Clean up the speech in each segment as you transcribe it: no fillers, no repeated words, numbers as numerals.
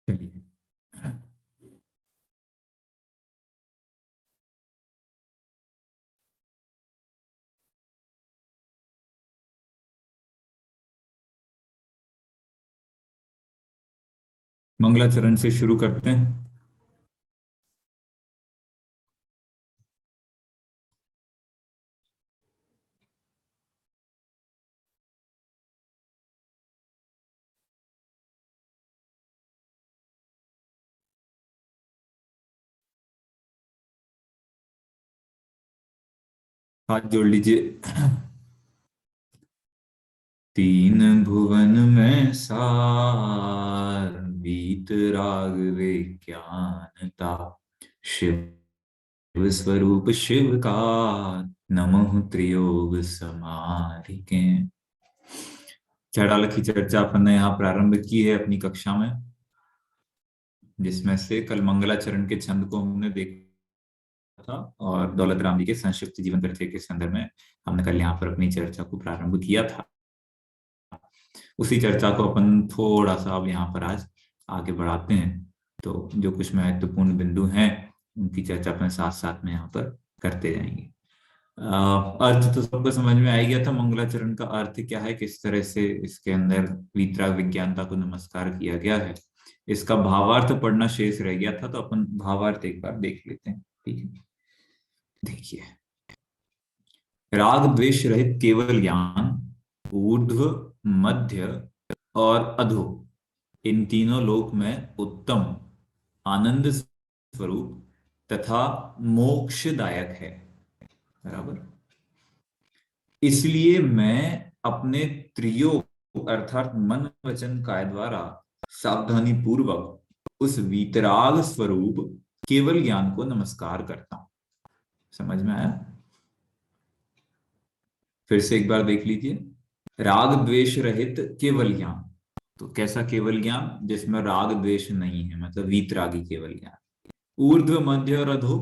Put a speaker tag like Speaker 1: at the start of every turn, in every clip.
Speaker 1: चलिए। मंगलाचरण से शुरू करते हैं। हाथ जोड़ लीजिए। तीन भुवन में सार, वीत राग विज्ञानता। शिव स्वरूप शिव का, नमः त्रियोग समारिके। चढ़ाल की चर्चा अपन ने यहाँ प्रारंभ की है अपनी कक्षा में, जिसमें से कल मंगलाचरण के छंद को हमने देखा था और दौलत राम जी के संक्षिप्त जीवन परिचय के संदर्भ में हमने कल यहाँ पर अपनी चर्चा को प्रारंभ किया था। उसी चर्चा को अपन थोड़ा सा अब यहाँ पर आज आगे बढ़ाते हैं। तो जो कुछ महत्वपूर्ण बिंदु हैं उनकी चर्चा अपन साथ साथ में यहाँ पर करते जाएंगे। अर्थ तो सबको समझ में आ ही गया था। मंगलाचरण का अर्थ क्या है, किस तरह से इसके अंदर वीतराग विज्ञानता को नमस्कार किया गया है। इसका भावार्थ पढ़ना शेष रह गया था, तो अपन भावार्थ एक बार देख लेते हैं। ठीक है, देखिए। राग द्वेष रहित केवल ज्ञान, ऊर्ध्व, मध्य और अधो, इन तीनों लोक में उत्तम, आनंद स्वरूप तथा मोक्षदायक है। बराबर। इसलिए मैं अपने त्रियोग अर्थात मन वचन काय द्वारा सावधानी पूर्वक उस वीतराग स्वरूप केवल ज्ञान को नमस्कार करता हूं। समझ में आया? फिर से एक बार देख लीजिए। राग द्वेष रहित केवल ज्ञान, तो कैसा केवल ज्ञान? जिसमें राग द्वेष नहीं है, मतलब वीतरागी केवल ज्ञान। ऊर्ध्व, मध्य और अधो,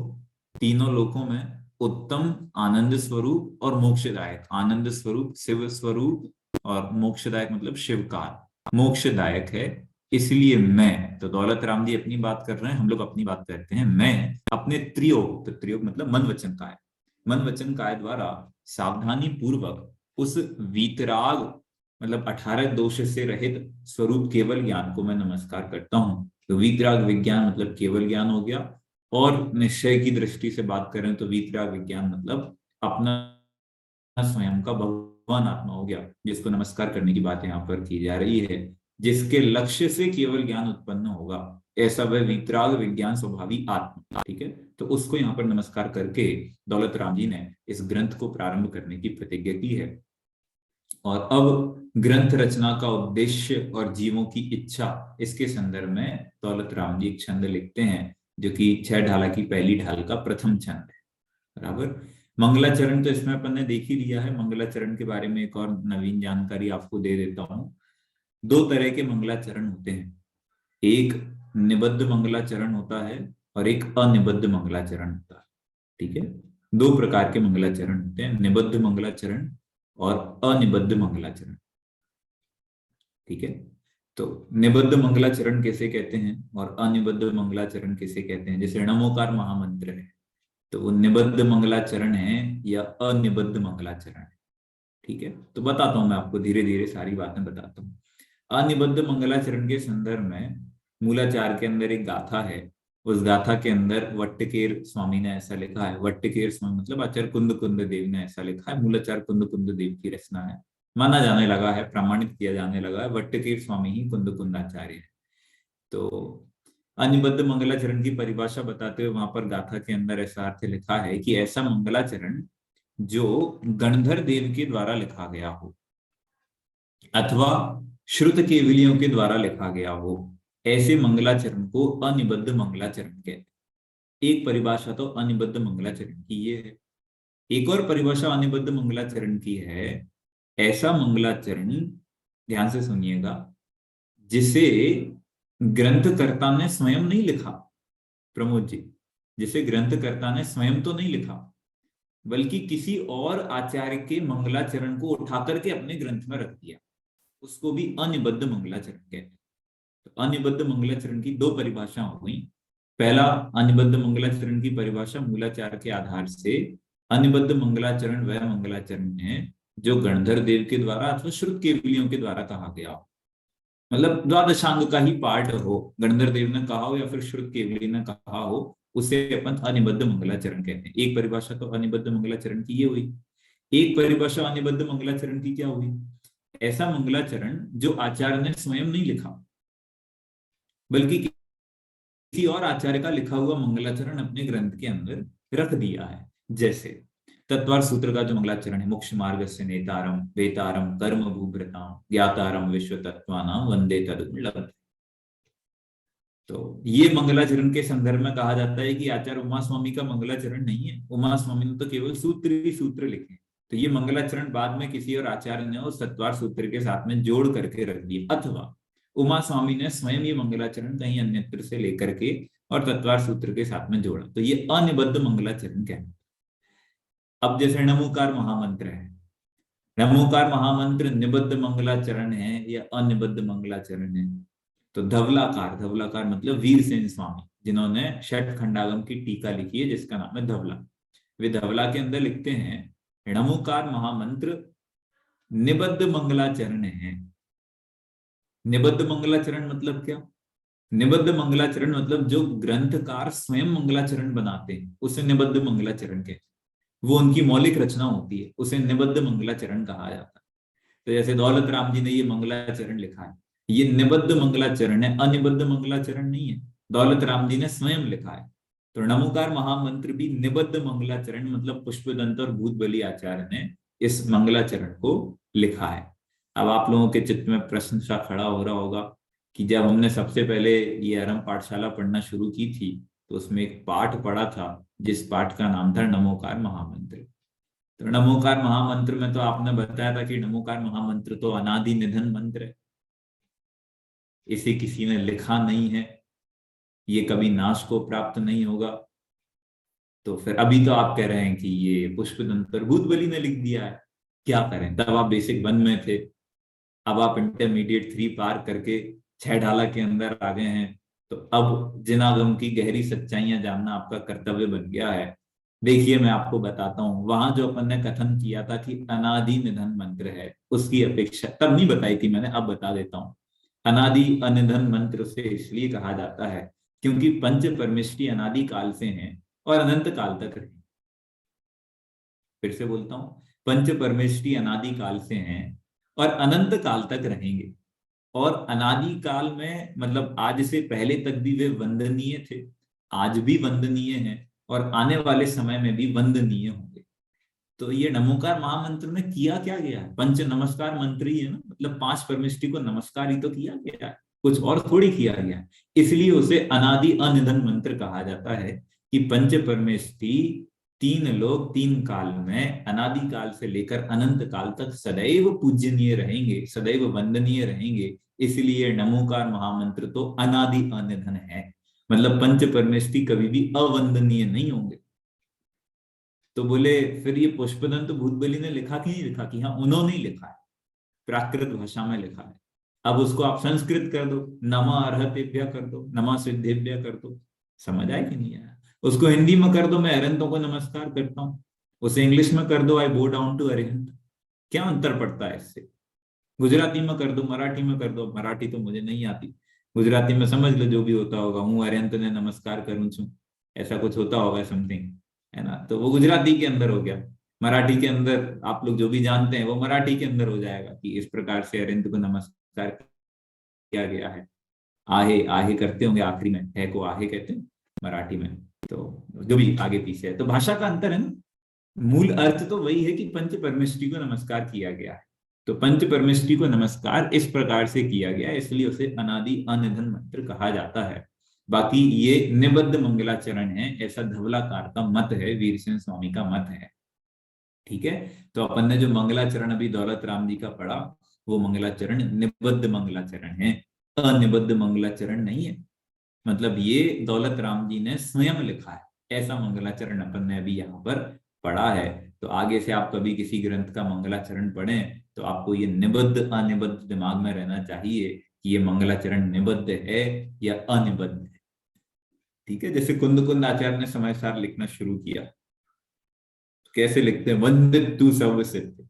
Speaker 1: तीनों लोकों में उत्तम, आनंद स्वरूप और मोक्षदायक। आनंद स्वरूप शिव स्वरूप और मोक्षदायक मतलब शिवकार, मोक्षदायक है। इसलिए मैं, तो दौलत राम जी अपनी बात कर रहे हैं, हम लोग अपनी बात करते हैं। मैं अपने त्रियोग, तो त्रियोग मतलब मन वचन काय, मन वचन काय द्वारा सावधानी पूर्वक उस वीतराग मतलब 18 दोष से रहित स्वरूप केवल ज्ञान को मैं नमस्कार करता हूं। तो वीतराग विज्ञान मतलब केवल ज्ञान हो गया। और निश्चय की दृष्टि से बात करें तो वीतराग विज्ञान मतलब अपना स्वयं का भगवान आत्मा हो गया, जिसको नमस्कार करने की बात यहाँ पर की जा रही है। जिसके लक्ष्य से केवल ज्ञान उत्पन्न होगा, ऐसा वह वीतराग विज्ञान स्वभावी आत्मा। ठीक है, तो उसको यहाँ पर नमस्कार करके दौलत राम जी ने इस ग्रंथ को प्रारंभ करने की प्रतिज्ञा की है। और अब ग्रंथ रचना का उद्देश्य और जीवों की इच्छा, इसके संदर्भ में दौलत राम जी एक छंद लिखते हैं, जो कि 6 ढाला की पहली ढाल का प्रथम छंद है। बराबर। मंगलाचरण तो इसमें अपन ने देख ही लिया है। मंगलाचरण के बारे में एक और नवीन जानकारी आपको दे देता हूं। 2 तरह के मंगलाचरण होते हैं, एक निबद्ध मंगलाचरण होता है और एक अनिबद्ध मंगलाचरण होता है। ठीक है, 2 प्रकार के मंगलाचरण होते हैं, निबद्ध मंगलाचरण और अनिबद्ध मंगलाचरण। ठीक है, तो निबद्ध मंगलाचरण कैसे कहते हैं और अनिबद्ध मंगलाचरण कैसे कहते हैं? जैसे नमोकार महामंत्र है, तो वो निबद्ध मंगलाचरण है या अनिबद्ध मंगलाचरण है? ठीक है, तो बताता हूं मैं आपको, धीरे धीरे सारी बातें बताता हूँ। अनिबद्ध मंगलाचरण के संदर्भ में मूलाचार के अंदर एक गाथा है। उस गाथा के अंदर वट्टकेर स्वामी ने ऐसा लिखा है, वट्टकेर स्वामी मतलब आचार्य कुंद कुंद देव ने ऐसा लिखा है। मूलाचार कुंद कुंद देव की रचना है, माना जाने लगा है, प्रमाणित किया जाने लगा है, वट्टकेर स्वामी ही कुंद कुंदाचार्य है। तो अनिबद्ध मंगलाचरण की परिभाषा बताते हुए वहां पर गाथा के अंदर ऐसा अर्थ लिखा है कि ऐसा मंगलाचरण जो गणधर देव के द्वारा लिखा गया हो अथवा श्रुत केवलियों के द्वारा लिखा गया हो, ऐसे मंगलाचरण को अनिबद्ध मंगलाचरण कहते हैं। एक परिभाषा तो अनिबद्ध मंगलाचरण की ये है। एक और परिभाषा अनिबद्ध मंगलाचरण की है, ऐसा मंगलाचरण, ध्यान से सुनिएगा, जिसे ग्रंथकर्ता ने स्वयं नहीं लिखा। प्रमोद जी, जिसे ग्रंथकर्ता ने स्वयं तो नहीं लिखा, बल्कि किसी और आचार्य के मंगलाचरण को उठा करके अपने ग्रंथ में रख दिया, उसको भी अनिबद्ध मंगलाचरण कहते हैं। तो अनिबद्ध मंगलाचरण की दो परिभाषा हो गई। पहला, अनिबद्ध मंगलाचरण की परिभाषा मूलाचार के आधार से, अनिबद्ध मंगलाचरण वह मंगलाचरण है जो गणधर देव के द्वारा अथवा श्रुत केवलियों के द्वारा कहा गया हो, मतलब द्वादशांग का ही पार्ट हो, गणधर देव ने कहा हो या फिर श्रुत केवली ने कहा हो, उसे अपन अनिबद्ध मंगलाचरण कहते हैं। एक परिभाषा तो अनिबद्ध मंगलाचरण की ये हुई। एक परिभाषा अनिबद्ध मंगलाचरण की क्या हुई? ऐसा मंगलाचरण जो आचार्य ने स्वयं नहीं लिखा, बल्कि किसी और आचार्य का लिखा हुआ मंगलाचरण अपने ग्रंथ के अंदर रख दिया है। जैसे तत्वार सूत्र का जो मंगलाचरण है, मोक्ष मार्ग से नेतारम वेतारम कर्म भूभृताम ज्ञातारम विश्व तत्वानाम वंदे तदुर्लभ। तो ये मंगलाचरण के संदर्भ में कहा जाता है कि आचार्य उमा स्वामी का मंगलाचरण नहीं है, उमा स्वामी ने तो केवल सूत्र ही सूत्र लिखे। तो ये मंगलाचरण बाद में किसी और आचार्य ने उस तत्वार सूत्र के साथ में जोड़ करके रख दिया, अथवा उमा स्वामी ने स्वयं ये मंगलाचरण कहीं अन्यत्र से लेकर के और तत्वार सूत्र के साथ में जोड़ा। तो ये अनिबद्ध मंगलाचरण कहते हैं। अब जैसे नमोकार महामंत्र है, नमोकार महामंत्र निबद्ध मंगलाचरण है या अनिबद्ध मंगलाचरण है? तो धवलाकार, धवलाकार मतलब वीरसेन स्वामी, जिन्होंने षट खंडागम की टीका लिखी है जिसका नाम है धवला। वे धवला के अंदर लिखते हैं नमोकार महामंत्र निबद्ध मंगलाचरण है। निबद्ध मंगलाचरण मतलब क्या? निबद्ध मंगलाचरण मतलब जो ग्रंथकार स्वयं मंगलाचरण बनाते हैं उसे निबद्ध मंगलाचरण कहते हैं। वो उनकी मौलिक रचना होती है, उसे निबद्ध मंगलाचरण कहा जाता है। तो जैसे दौलत राम जी ने ये मंगलाचरण लिखा है, ये निबद्ध मंगलाचरण है, अनिबद्ध मंगलाचरण नहीं है, दौलत राम जी ने स्वयं लिखा है। तो नमोकार महामंत्र भी निबद्ध मंगलाचरण, मतलब पुष्पदंत और भूतबली आचार्य ने इस मंगलाचरण को लिखा है। अब आप लोगों के चित्त में प्रश्न सा खड़ा हो रहा होगा कि जब हमने सबसे पहले ये आरंभ पाठशाला पढ़ना शुरू की थी तो उसमें एक पाठ पढ़ा था जिस पाठ का नाम था नमोकार महामंत्र। तो नमोकार महामंत्र में तो आपने बताया था कि नमोकार महामंत्र तो अनादि निधन मंत्र है, इसे किसी ने लिखा नहीं है, ये कभी नाश को प्राप्त नहीं होगा। तो फिर अभी तो आप कह रहे हैं कि ये पुष्पदंत और भूतबली ने लिख दिया है, क्या करें? तब आप बेसिक 1 में थे, अब आप इंटरमीडिएट 3 पार करके 6 ढाला के अंदर आ गए हैं। तो अब जिनागम की गहरी सच्चाइयां जानना आपका कर्तव्य बन गया है। देखिए मैं आपको बताता हूँ, वहां जो अपन ने कथन किया था कि अनादि निधन मंत्र है, उसकी अपेक्षा तब नहीं बताई थी मैंने, अब बता देता हूँ। अनादि अनिधन मंत्र से इसलिए कहा जाता है क्योंकि पंच परमेष्टि अनादि काल से हैं और अनंत काल तक रहे। फिर से बोलता हूँ, पंच परमेष्टि अनादि काल से हैं और अनंत काल तक रहेंगे। और अनादि काल में मतलब आज से पहले तक भी वे वंदनीय थे, आज भी वंदनीय हैं और आने वाले समय में भी वंदनीय होंगे। तो ये नमोकार महामंत्र में किया क्या गया है? पंच नमस्कार मंत्र ही है ना, मतलब 5 परमेष्टि को नमस्कार ही तो किया गया है, कुछ और थोड़ी किया गया है। इसलिए उसे अनादि अनिधन मंत्र कहा जाता है कि पंच परमेष्टि 3 लोग 3 काल में अनादि काल से लेकर अनंत काल तक सदैव पूजनीय रहेंगे, सदैव वंदनीय रहेंगे। इसलिए नमोकार महामंत्र तो अनादि अनिधन है, मतलब पंच परमेष्टि कभी भी अवंदनीय नहीं होंगे। तो बोले फिर ये पुष्पदंत भूतबली ने लिखा कि नहीं लिखा? कि हाँ उन्होंने ही लिखा है, प्राकृत भाषा में लिखा है। अब उसको आप संस्कृत कर दो, नमा अर्हतेभ्य कर दो, नमा सिद्धेभ्य कर दो, समझ आया कि नहीं आया? उसको हिंदी में कर दो, मैं अरिहंतों को नमस्कार करता हूँ। उसे इंग्लिश में कर दो, आई बो डाउन टू अरिहंत। क्या अंतर पड़ता है इससे? गुजराती में कर दो, मराठी में कर दो, मराठी तो मुझे नहीं आती, गुजराती में समझ लो जो भी होता होगा, हूँ अरिहंत ने नमस्कार करूँ छू, ऐसा कुछ होता होगा समथिंग, है ना? तो वो गुजराती के अंदर हो गया। मराठी के अंदर आप लोग जो भी जानते हैं वो मराठी के अंदर हो जाएगा कि इस प्रकार से अरिहंत को नमस्कार किया गया है। आहे आहे करते होंगे आखिरी में, है को आहे कहते हैं मराठी में। तो जो भी आगे पीछे है, तो भाषा का अंतर है ना, मूल अर्थ तो वही है कि पंच परमेष्टि को नमस्कार किया गया है। तो पंच परमेष्टि को नमस्कार इस प्रकार से किया गया, इसलिए उसे अनादि अनिधन मंत्र कहा जाता है। बाकी ये निबद्ध मंगलाचरण है, ऐसा धवलाकार का मत है, वीरसेन स्वामी का मत है। ठीक है, तो अपन ने जो मंगलाचरण अभी दौलत राम जी का पढ़ा, वो मंगलाचरण निबद्ध मंगलाचरण है, अनिबद्ध मंगलाचरण नहीं है। मतलब ये दौलत राम जी ने स्वयं लिखा है, ऐसा मंगलाचरण अपन ने अभी यहाँ पर पढ़ा है। तो आगे से आप कभी किसी ग्रंथ का मंगलाचरण पढ़ें तो आपको ये निबद्ध अनिबद्ध दिमाग में रहना चाहिए कि ये मंगलाचरण निबद्ध है या अनिबद्ध है। ठीक है, जैसे कुंद कुंद आचार्य ने समय सार लिखना शुरू किया, तो कैसे लिखते हैं, वंदित तू सब सिद्ध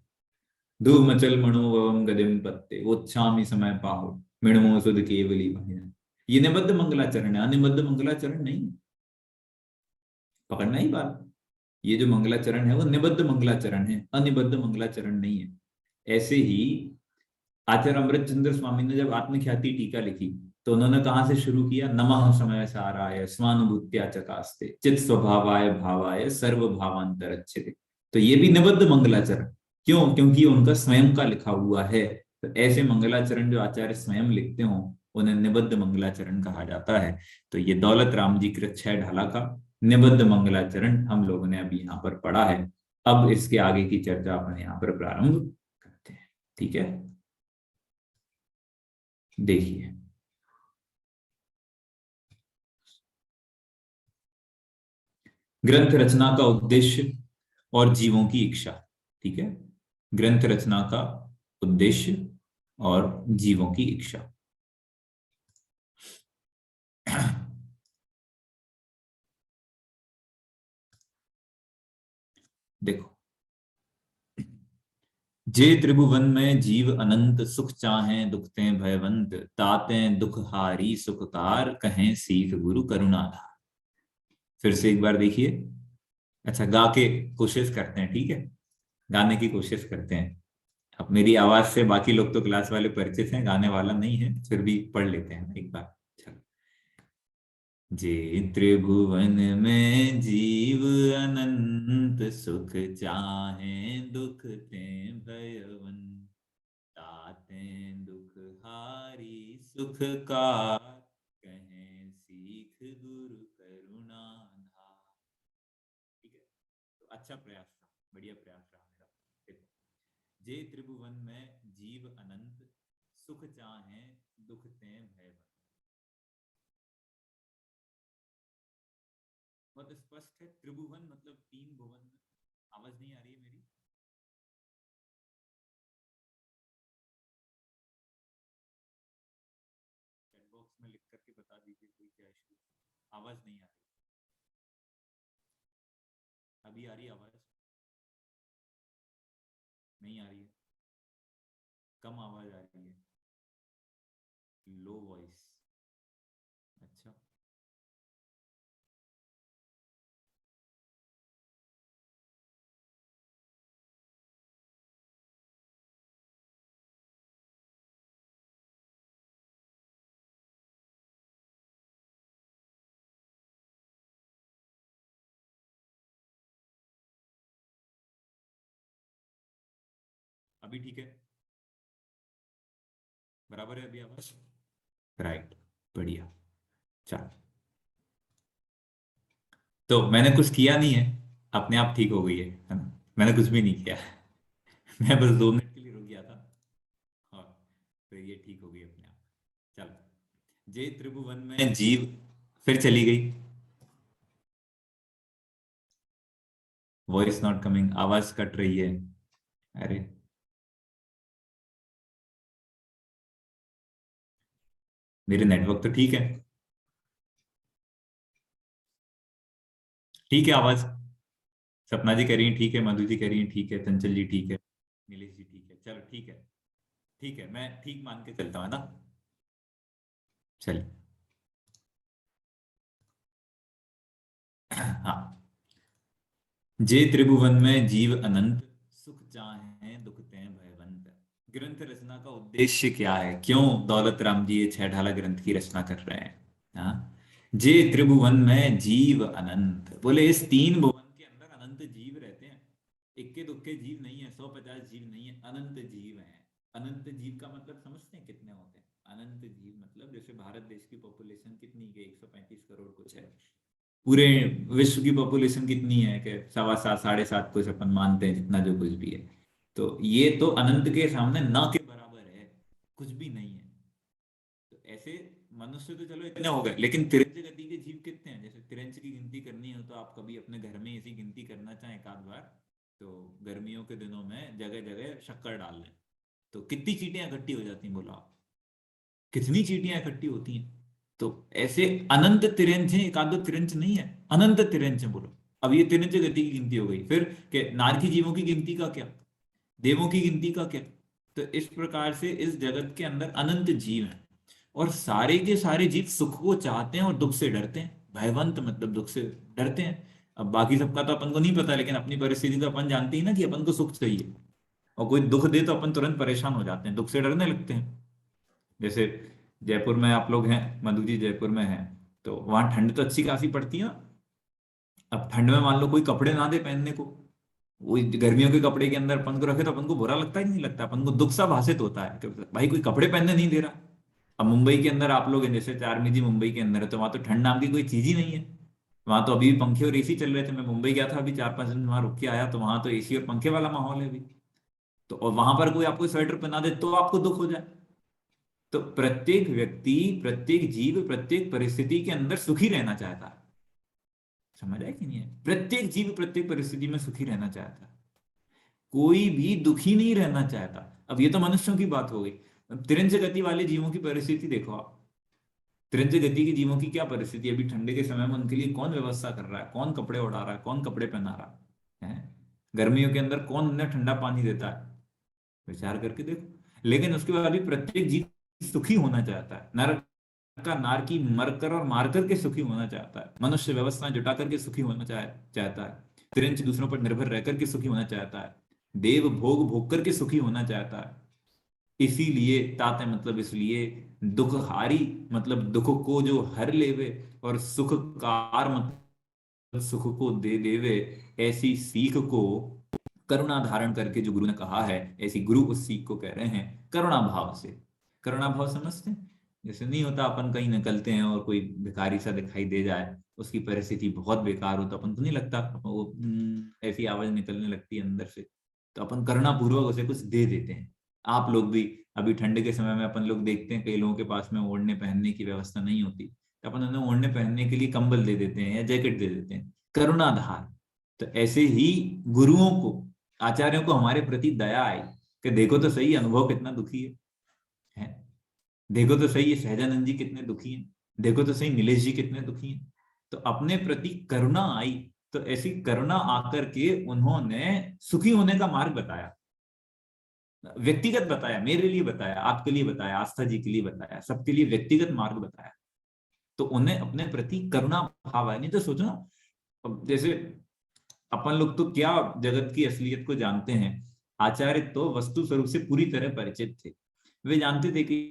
Speaker 1: धूमचल मणोवम गदिम पत्ते वोच्छामि समय पाहो मृणमो सुध केवली भाई। ये निबद्ध मंगलाचरण है, अनिबद्ध मंगलाचरण नहीं है। पकड़ना ही बात, ये जो मंगलाचरण है वो निबद्ध मंगलाचरण है, अनिबद्ध मंगलाचरण नहीं है। ऐसे ही आचार्य अमृत चंद्र स्वामी ने जब आत्मख्याति टीका लिखी, तो उन्होंने कहां से शुरू किया, नमः समय साराय स्वानुभूत्या चकास्ते चित स्वभावाय भावाय सर्व भावांतरच्छिते। तो ये भी निबद्ध मंगलाचरण, क्यों, क्योंकि उनका स्वयं का लिखा हुआ है। तो ऐसे मंगलाचरण जो आचार्य स्वयं लिखते हो उन्हें निबद्ध मंगलाचरण कहा जाता है। तो ये दौलत राम जी कृत 6 ढाला का निबद्ध मंगलाचरण हम लोगों ने अभी यहाँ पर पढ़ा है। अब इसके आगे की चर्चा अपन यहाँ पर प्रारंभ करते हैं। ठीक है, देखिए, ग्रंथ रचना का उद्देश्य और जीवों की इच्छा। ठीक है, ग्रंथ रचना का उद्देश्य और जीवों की इच्छा। देखो, जे त्रिभुवन में जीव अनंत सुख चाहें दुखते भयवंत ताते दुख हारी सुखकार कहें सीख गुरु करुणाधार। फिर से एक बार देखिए। अच्छा, गा के कोशिश करते हैं, ठीक है, गाने की कोशिश करते हैं। अब मेरी आवाज से बाकी लोग तो क्लास वाले परिचित हैं, गाने वाला नहीं है, फिर भी पढ़ लेते हैं एक बार। चलो। जे त्रिभुवन में जीव अनंत सुख चाहे दुख ते भयवंत ताते दुख हारी सुख का कहें सीख गुरु करुणा धार। ठीक है, तो अच्छा प्रयास था, बढ़िया प्रयास रहा मेरा। देखो, जे त्रिभुवन में जीव अनंत सुख चाहे दुख ते भय। बहुत स्पष्ट है, त्रिभुवन मतलब 3 भुवन। आवाज नहीं आ रही है मेरी? चैट बॉक्स में लिख करके बता दीजिए कोई क्या इशू। आवाज नहीं आ रही। अभी आ रही है आवाज? नहीं आ रही है, कम आवाज आ रही है, लो वॉइस। अच्छा, अभी ठीक है, बराबर है अभी आवाज? राइट, बढ़िया। चलो, तो मैंने कुछ किया नहीं है, अपने आप ठीक हो गई है ना? मैंने कुछ भी नहीं किया। मैं बस 2 मिनट के लिए रुक गया था और फिर ये ठीक हो गई अपने आप। चलो, जे त्रिभुवन में जीव, फिर चली गई। वॉइस नॉट कमिंग, आवाज कट रही है। अरे, मेरे नेटवर्क तो ठीक है। ठीक है आवाज, सपना जी कह रही है ठीक है, मधु जी कह रही है ठीक है, चंचल जी ठीक है, नीलेश जी ठीक है। चलो ठीक है, ठीक है, मैं ठीक मान के चलता हूँ ना। चलिए। हाँ, जे त्रिभुवन में जीव अनंत सुख चाहे दुख ते भयवंत। ग्रंथ रचना का उद्देश्य क्या है, क्यों दौलत राम जी ये 6 ढाला ग्रंथ की रचना कर रहे हैं? हाँ, जे त्रिभुवन में जीव अनंत, बोले इस 3 भुवन के अंदर अनंत जीव रहते हैं। इक्के दुक्के जीव नहीं है, 150 जीव नहीं है, अनंत जीव हैं। अनंत जीव का मतलब समझते हैं कितने होते हैं? अनंत जीव मतलब जैसे भारत देश की पॉपुलेशन कितनी है, 135 करोड़ कुछ है। पूरे विश्व की पॉपुलेशन कितनी है कि 7.25 7.5 कुछ अपन मानते हैं, जितना जो कुछ भी है। तो ये तो अनंत के सामने ना के बराबर है, कुछ भी नहीं है। तो ऐसे मनुष्य तो चलो इतने हो गए, लेकिन तिरंज गति के जीव कितने हैं? जैसे तिरंज की गिनती करनी हो तो आप कभी अपने घर में ऐसी गिनती करना चाहें एक आध बार, तो गर्मियों के दिनों में जगह जगह शक्कर डाल लें, तो कितनी चींटियां इकट्ठी हो जाती हैं, बोला आप? कितनी चींटियां इकट्ठी होती हैं। तो ऐसे अनंत तिरंज है, एक आध दो तिरंज नहीं है, अनंत तिरंज है बोलो। अब ये तिरंज गति की गिनती हो गई, फिर के नारकी जीवों की गिनती का क्या, देवों की गिनती का क्या। तो इस प्रकार से इस जगत के अंदर अनंत जीव हैं, और सारे के सारे जीव सुख को चाहते हैं और दुख से डरते हैं। भयवंत मतलब दुख से डरते हैं। अब बाकी सबका तो अपन को नहीं पता, लेकिन अपनी परिस्थिति तो अपन जानते ही ना कि अपन को सुख चाहिए, और कोई दुख दे तो अपन तुरंत परेशान हो जाते हैं, दुख से डरने लगते हैं। जैसे जयपुर में आप लोग हैं, मधु जी जयपुर में हैं, तो वहां ठंड तो अच्छी खासी पड़ती है ना। अब ठंड में मान लो कोई कपड़े ना दे पहनने को, वही गर्मियों के कपड़े के अंदर अपन को रखे, तो अपन को बुरा लगता ही नहीं लगता, अपन को दुख सा भासित होता है कि भाई कोई कपड़े पहनने नहीं दे रहा। अब मुंबई के अंदर आप लोग हैं, जैसे चारमी जी मुंबई के अंदर है, तो वहां तो ठंड नाम की कोई चीज ही नहीं है। वहां तो अभी भी पंखे और एसी चल रहे थे। मैं मुंबई गया था अभी 4-5 दिन वहां रुक के आया, तो वहां तो एसी और पंखे वाला माहौल है अभी। तो और वहां पर कोई आपको स्वेटर पहना दे तो आपको दुख हो जाए। तो प्रत्येक व्यक्ति, प्रत्येक जीव, प्रत्येक परिस्थिति के अंदर सुखी रहना चाहता है। समझ आया कि नहीं है? प्रत्येक जीव प्रत्येक परिस्थिति में सुखी रहना चाहता है, कोई भी दुखी नहीं रहना चाहता। अब ये तो मनुष्यों की बात हो गई। अब तिरंज गति वाले जीवों की परिस्थिति देखो आप। तिरंज गति के जीवों की क्या परिस्थिति है? अभी ठंडे के समय में उनके लिए कौन व्यवस्था कर रहा है, कौन कपड़े उड़ा रहा है, कौन कपड़े पहना रहा है? गर्मियों के अंदर कौन उन्हें ठंडा पानी देता है? विचार करके देखो। लेकिन उसके बाद भी प्रत्येक जीव सुखी होना चाहता है। नर का नार की मरकर और मारकर के सुखी होना चाहता है। मनुष्य व्यवस्थाएं जुटा करके सुखी होना चाहता है। तिरंज दूसरों पर निर्भर रहकर के सुखी होना चाहता है। देव भोग भोग करके सुखी होना चाहता है। इसीलिए ताते मतलब इसलिए, दुख हारी मतलब दुख को जो हर लेवे, और सुख कार मतलब सुख को दे देवे, ऐसी सीख को करुणा धारण करके जो गुरु ने कहा है, ऐसी गुरु उस सीख को कह रहे हैं करुणा भाव से। करुणा भाव समझते हैं? जैसे नहीं होता अपन कहीं निकलते हैं और कोई भिखारी सा दिखाई दे जाए, उसकी परिस्थिति बहुत बेकार हो, तो अपन को नहीं लगता, वो ऐसी आवाज निकलने लगती है अंदर से, तो अपन करुणा पूर्वक उसे कुछ दे देते हैं। आप लोग भी अभी ठंड के समय में अपन लोग देखते हैं कई लोगों के पास में ओढ़ने पहनने की व्यवस्था नहीं होती, तो अपन उन्हें ओढ़ने पहनने के लिए कंबल दे देते हैं या जैकेट दे देते हैं, करुणाधार। तो ऐसे ही गुरुओं को, आचार्यों को हमारे प्रति दया आई कि देखो तो सही अनुभव कितना दुखी है? देखो तो सही ये सहजानंद जी कितने दुखी हैं, देखो तो सही नीलेश जी कितने दुखी हैं। तो अपने प्रति करुणा आई, तो ऐसी करुणा आकर के उन्होंने सुखी होने का मार्ग बताया, व्यक्तिगत बताया, मेरे लिए बताया, आपके लिए बताया, आस्था जी के लिए बताया, सबके लिए व्यक्तिगत मार्ग बताया। तो उन्हें अपने प्रति करुणा भाव आया। नहीं तो सोचो ना, जैसे अपन लोग तो क्या जगत की असलियत को जानते हैं, आचार्य तो वस्तु स्वरूप से पूरी तरह परिचित थे। वे जानते थे कि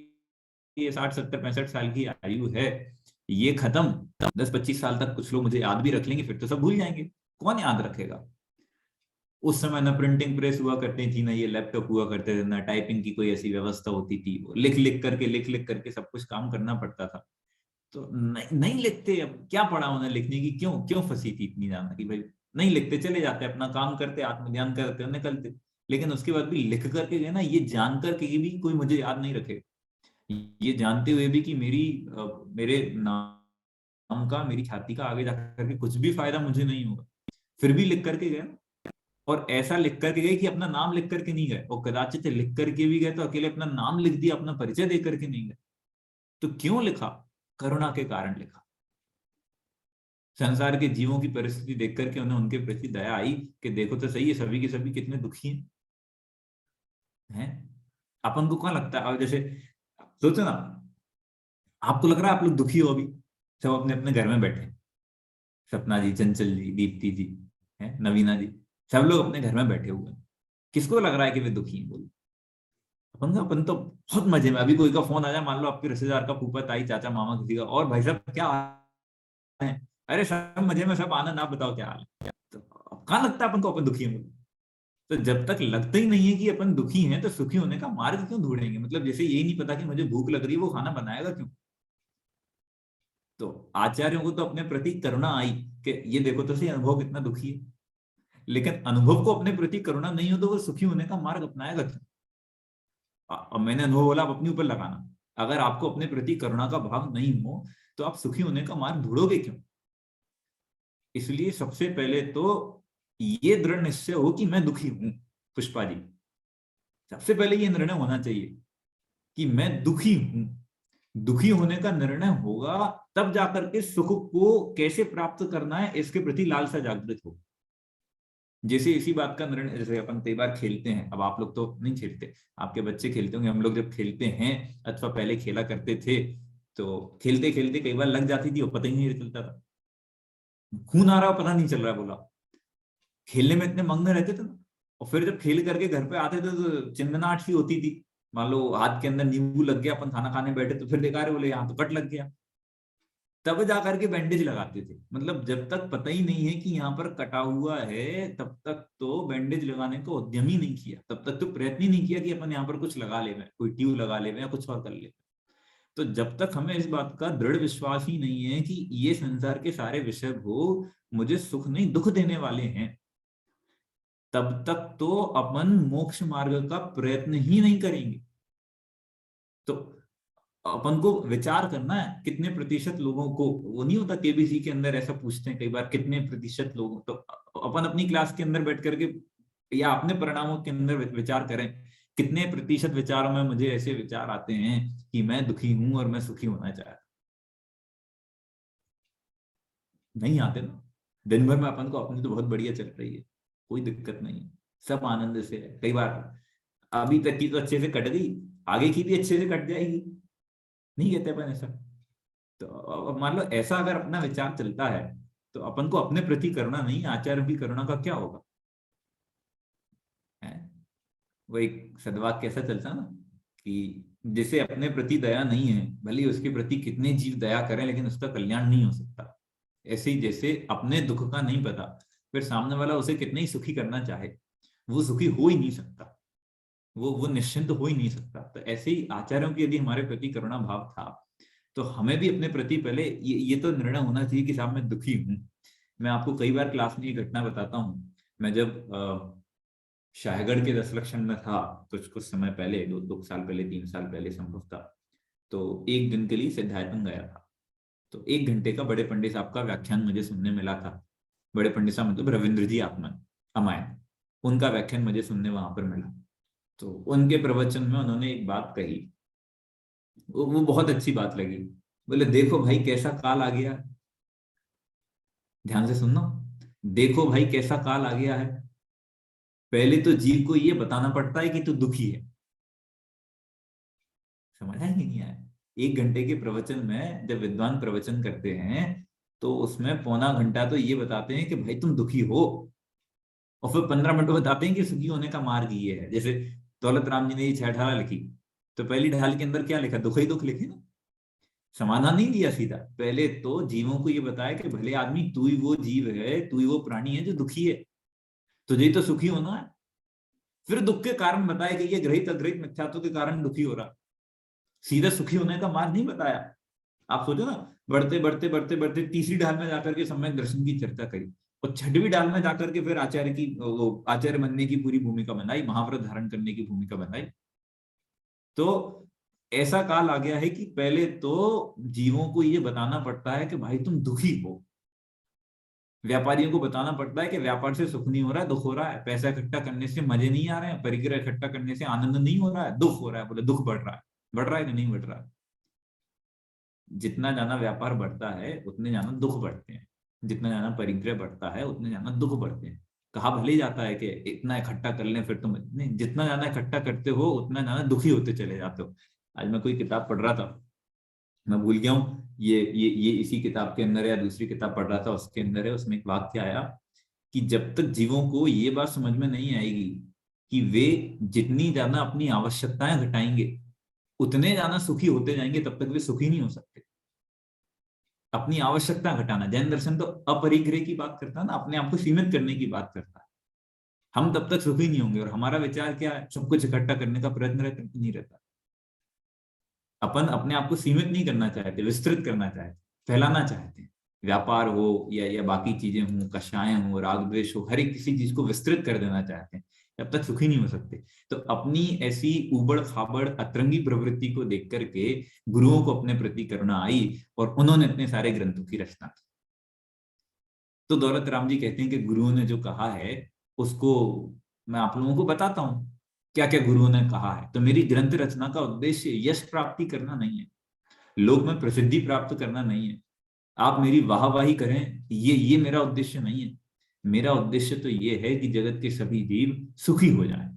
Speaker 1: ये 60 70 65 साल की आयु है, ये खत्म, 10 25 साल तक कुछ लोग मुझे याद भी रख लेंगे, फिर तो सब भूल जाएंगे, कौन याद रखेगा? उस समय ना प्रिंटिंग प्रेस हुआ करती थी, ना ये लैपटॉप हुआ करते थे, ना टाइपिंग की कोई ऐसी व्यवस्था होती थी। लिख लिख करके सब कुछ काम करना पड़ता था। तो नहीं लिखते, अब क्या पड़ा उन्हें लिखने की, क्यों क्यों फंसी थी इतनी ज्यादा कि भाई नहीं लिखते, चले जाते अपना काम करते, आत्मज्ञान करते निकलते। लेकिन उसके बाद भी लिख करके गए ना, ये जान करके भी कोई मुझे याद नहीं रखेगा, ये जानते हुए भी कि मेरे नाम का, मेरी ख्याति का आगे जाकर के कुछ भी फायदा मुझे नहीं होगा, फिर भी लिख करके गए। और ऐसा लिख करके गए कि अपना नाम लिख करके नहीं गए, और कदाचित लिख करके भी गए तो अकेले अपना नाम लिख दिया, अपना परिचय दे करके नहीं गए। तो क्यों लिखा? करुणा के कारण लिखा। संसार के जीवों की परिस्थिति देख करके उन्हें उनके प्रति दया आई कि देखो तो सही है सभी के सभी कितने दुखी हैं। अपन को क्या लगता है? अब जैसे सोचो ना, आपको लग रहा है आप लोग दुखी हो अभी, सब अपने अपने घर में बैठे, सपना जी, चंचल जी, दीप्ति जी, है नवीना जी, सब लोग अपने घर में बैठे हुए हैं। किसको लग रहा है कि वे दुखी हैं? बोलो। अपन तो बहुत मजे में। अभी कोई का फोन आ जाए, मान लो आपके रिश्तेदार का, फूफा ताई चाचा मामा किसी का, और भाई साहब क्या हाल है? अरे सब मजे में, सब आनंद, आप बताओ क्या हाल है? तो कहाँ लगता है अपन को अपन दुखी हैं? तो जब तक लगता ही नहीं है कि अपन दुखी हैं, तो सुखी होने का मार्ग क्यों ढूंढेंगे? मतलब जैसे यही नहीं पता कि मुझे भूख लग रही है, वो खाना बनाएगा क्यों? तो आचार्यों को तो अपने प्रति करुणा आई कि ये देखो तो सही अनुभव कितना दुखी है। लेकिन अनुभव को अपने प्रति करुणा नहीं हो तो वो सुखी होने का मार्ग अपनाएगा क्यों? अब मैंने अनुभव बोला, आप अपने ऊपर लगाना। अगर आपको अपने प्रति करुणा का भाव नहीं हो, तो आप सुखी होने का मार्ग ढूंढोगे क्यों? इसलिए सबसे पहले तो ये दृढ़ निश्चय हो कि मैं दुखी हूं। पुष्पा जी, सबसे पहले ये निर्णय होना चाहिए कि मैं दुखी हूं। दुखी होने का निर्णय होगा तब जाकर के सुख को कैसे प्राप्त करना है इसके प्रति लालसा जागृत हो। जैसे इसी बात का निर्णय, जैसे अपन कई बार खेलते हैं, अब आप लोग तो नहीं खेलते, आपके बच्चे खेलते होंगे, हम लोग जब खेलते हैं अथवा पहले खेला करते थे तो खेलते खेलते कई बार लग जाती थी और पता ही नहीं चलता था, खून आ रहा पता नहीं चल रहा, बोला खेलने में इतने मग्न रहते थे ना। और फिर जब खेल करके घर पे आते थे तो चिंदनाहट सी होती थी, मान लो हाथ के अंदर नींबू लग गया, अपन खाना खाने बैठे तो फिर देखा रहे बोले यहाँ तो कट लग गया, तब जा करके बैंडेज लगाते थे। मतलब जब तक पता ही नहीं है कि यहाँ पर कटा हुआ है तब तक तो बैंडेज लगाने का उद्यम ही नहीं किया, तब तक तो प्रयत्न ही नहीं किया कि अपन यहाँ पर कुछ लगा ले, कोई ट्यूब लगा ले या कुछ और कर ले। तो जब तक हमें इस बात का दृढ़ विश्वास ही नहीं है कि ये संसार के सारे विषय भोग मुझे सुख नहीं दुख देने वाले हैं, तब तक तो अपन मोक्ष मार्ग का प्रयत्न ही नहीं करेंगे। तो अपन को विचार करना है कितने प्रतिशत लोगों को, वो नहीं होता केबीसी के अंदर ऐसा पूछते हैं कई बार कितने प्रतिशत लोगों, तो अपन अपनी क्लास के अंदर बैठ करके या अपने परिणामों के अंदर विचार करें कितने प्रतिशत विचारों में मुझे ऐसे विचार आते हैं कि मैं दुखी हूं और मैं सुखी होना चाहता, नहीं आते ना। दिन भर में अपन को अपनी तो बहुत बढ़िया चल रही है, कोई दिक्कत नहीं है, सब आनंद से है, कई बार अभी तक की तो अच्छे से कट गई, आगे की भी अच्छे से कट जाएगी, नहीं कहते अपन ऐसा। तो अब मान लो ऐसा अगर अपना विचार चलता है तो अपन को अपने प्रति करुणा नहीं आचार्य भी करुणा का क्या होगा, है? वो एक सदवाक्य कैसा चलता ना कि जिसे अपने प्रति दया नहीं है भले उसके प्रति कितने जीव दया करें लेकिन उसका कल्याण नहीं हो सकता। ऐसे ही जैसे अपने दुख का नहीं पता फिर सामने वाला उसे कितने ही सुखी करना चाहे वो सुखी हो ही नहीं सकता, वो निश्चिंत हो ही नहीं सकता। तो ऐसे ही आचार्यों की यदि हमारे प्रति करुणा भाव था तो हमें भी अपने प्रति पहले ये तो निर्णय होना चाहिए कि साहब मैं दुखी हूं। मैं आपको कई बार क्लास में ये घटना बताता हूँ, मैं जब शाहगढ़ के 10 लक्षण में था कुछ समय पहले, 2 साल पहले 3 साल पहले संभव था, तो एक दिन के लिए सिद्धार्थन गया था। तो 1 घंटे का बड़े पंडित साहब का व्याख्यान मुझे सुनने मिला था। बड़े पंडित साहब मतलब रविंद्र जी आत्मन अमायन, उनका व्याख्यान मुझे सुनने वहां पर मिला। तो उनके प्रवचन में उन्होंने एक बात कही, वो बहुत अच्छी बात लगी। बोले देखो भाई कैसा काल आ गया, ध्यान से सुनना, देखो भाई कैसा काल आ गया है, पहले तो जीव को ये बताना पड़ता है कि तू दुखी है। समझ आया कि नहीं आया? 1 घंटे के प्रवचन में जब विद्वान प्रवचन करते हैं तो उसमें पौना घंटा तो ये बताते हैं कि भाई तुम दुखी हो, और फिर 15 मिनट बताते हैं कि सुखी होने का मार्ग ये है। जैसे दौलत राम जी ने ये 6 ढाला लिखी, तो पहली ढाल के अंदर क्या लिखा, दुख ही दुख लिखे ना, समाधान नहीं दिया सीधा। पहले तो जीवों को ये बताया कि भले आदमी तू ही वो जीव है, तू ही वो प्राणी है जो दुखी है, तुझे ही तो सुखी होना है। फिर दुख के कारण बताया कि ये ग्रहित अग्रहित मिथ्यात्व के कारण दुखी हो रहा, सीधा सुखी होने का मार्ग नहीं बताया। आप सोचो ना, बढ़ते बढ़ते बढ़ते बढ़ते तीसरी ढाल में जाकर के सम्यक दर्शन की चर्चा करी, और छठवीं डाल में जाकर के फिर आचार्य की आचार्य बनने की पूरी भूमिका बनाई, महाव्रत धारण करने की भूमिका बनाई। तो ऐसा काल आ गया है कि पहले तो जीवों को ये बताना पड़ता है कि भाई तुम दुखी हो, व्यापारियों को बताना पड़ता है कि व्यापार से सुख नहीं हो रहा है, दुख हो रहा है, पैसा इकट्ठा करने से मजे नहीं आ रहे हैं, परिग्रह इकट्ठा करने से आनंद नहीं हो रहा है, दुख हो रहा है। बोले दुख बढ़ रहा है कि नहीं बढ़ रहा है? जितना ज्यादा व्यापार बढ़ता है उतने ज्यादा दुख बढ़ते हैं, जितना ज्यादा परिग्रह बढ़ता है उतने ज्यादा दुख बढ़ते हैं। कहा भले जाता है कि इतना इकट्ठा कर लें फिर तुम, नहीं, जितना ज्यादा इकट्ठा करते हो उतना ज्यादा दुखी होते चले जाते हो। आज मैं कोई किताब पढ़ रहा था, मैं भूल गया हूँ ये इसी किताब के अंदर या दूसरी किताब पढ़ रहा था उसके अंदर है, उसमें एक वाक्य आया कि जब तक जीवों को ये बात समझ में नहीं आएगी कि वे जितनी ज्यादा अपनी आवश्यकताएं घटाएंगे उतने ज्यादा सुखी होते जाएंगे, तब तक वे सुखी नहीं हो सकते। अपनी आवश्यकता घटाना, जैन दर्शन तो अपरिग्रह की बात करता है ना, अपने आप को सीमित करने की बात करता है। हम तब तक सुखी नहीं होंगे, और हमारा विचार क्या है, सब कुछ इकट्ठा करने का प्रयत्न रहता नहीं रहता। अपन अपने आप को सीमित नहीं करना चाहते, विस्तृत करना चाहते, फैलाना चाहते हैं। व्यापार हो या बाकी चीजें हो, कषाय हो, राग द्वेष हो, हर एक किसी चीज को विस्तृत कर देना चाहते हैं, तब तक सुखी नहीं हो सकते। तो अपनी ऐसी उबड़ खाबड़ अतरंगी प्रवृत्ति को देख करके गुरुओं को अपने प्रति करुणा आई और उन्होंने अपने सारे ग्रंथों की रचना की। तो दौलत राम जी कहते हैं कि गुरुओं ने जो कहा है उसको मैं आप लोगों को बताता हूं, क्या क्या गुरुओं ने कहा है। तो मेरी ग्रंथ रचना का उद्देश्य यश प्राप्ति करना नहीं है, लोक में प्रसिद्धि प्राप्त करना नहीं है, आप मेरी वाहवाही करें, ये मेरा उद्देश्य नहीं है। मेरा उद्देश्य तो ये है कि जगत के सभी जीव सुखी हो जाएं,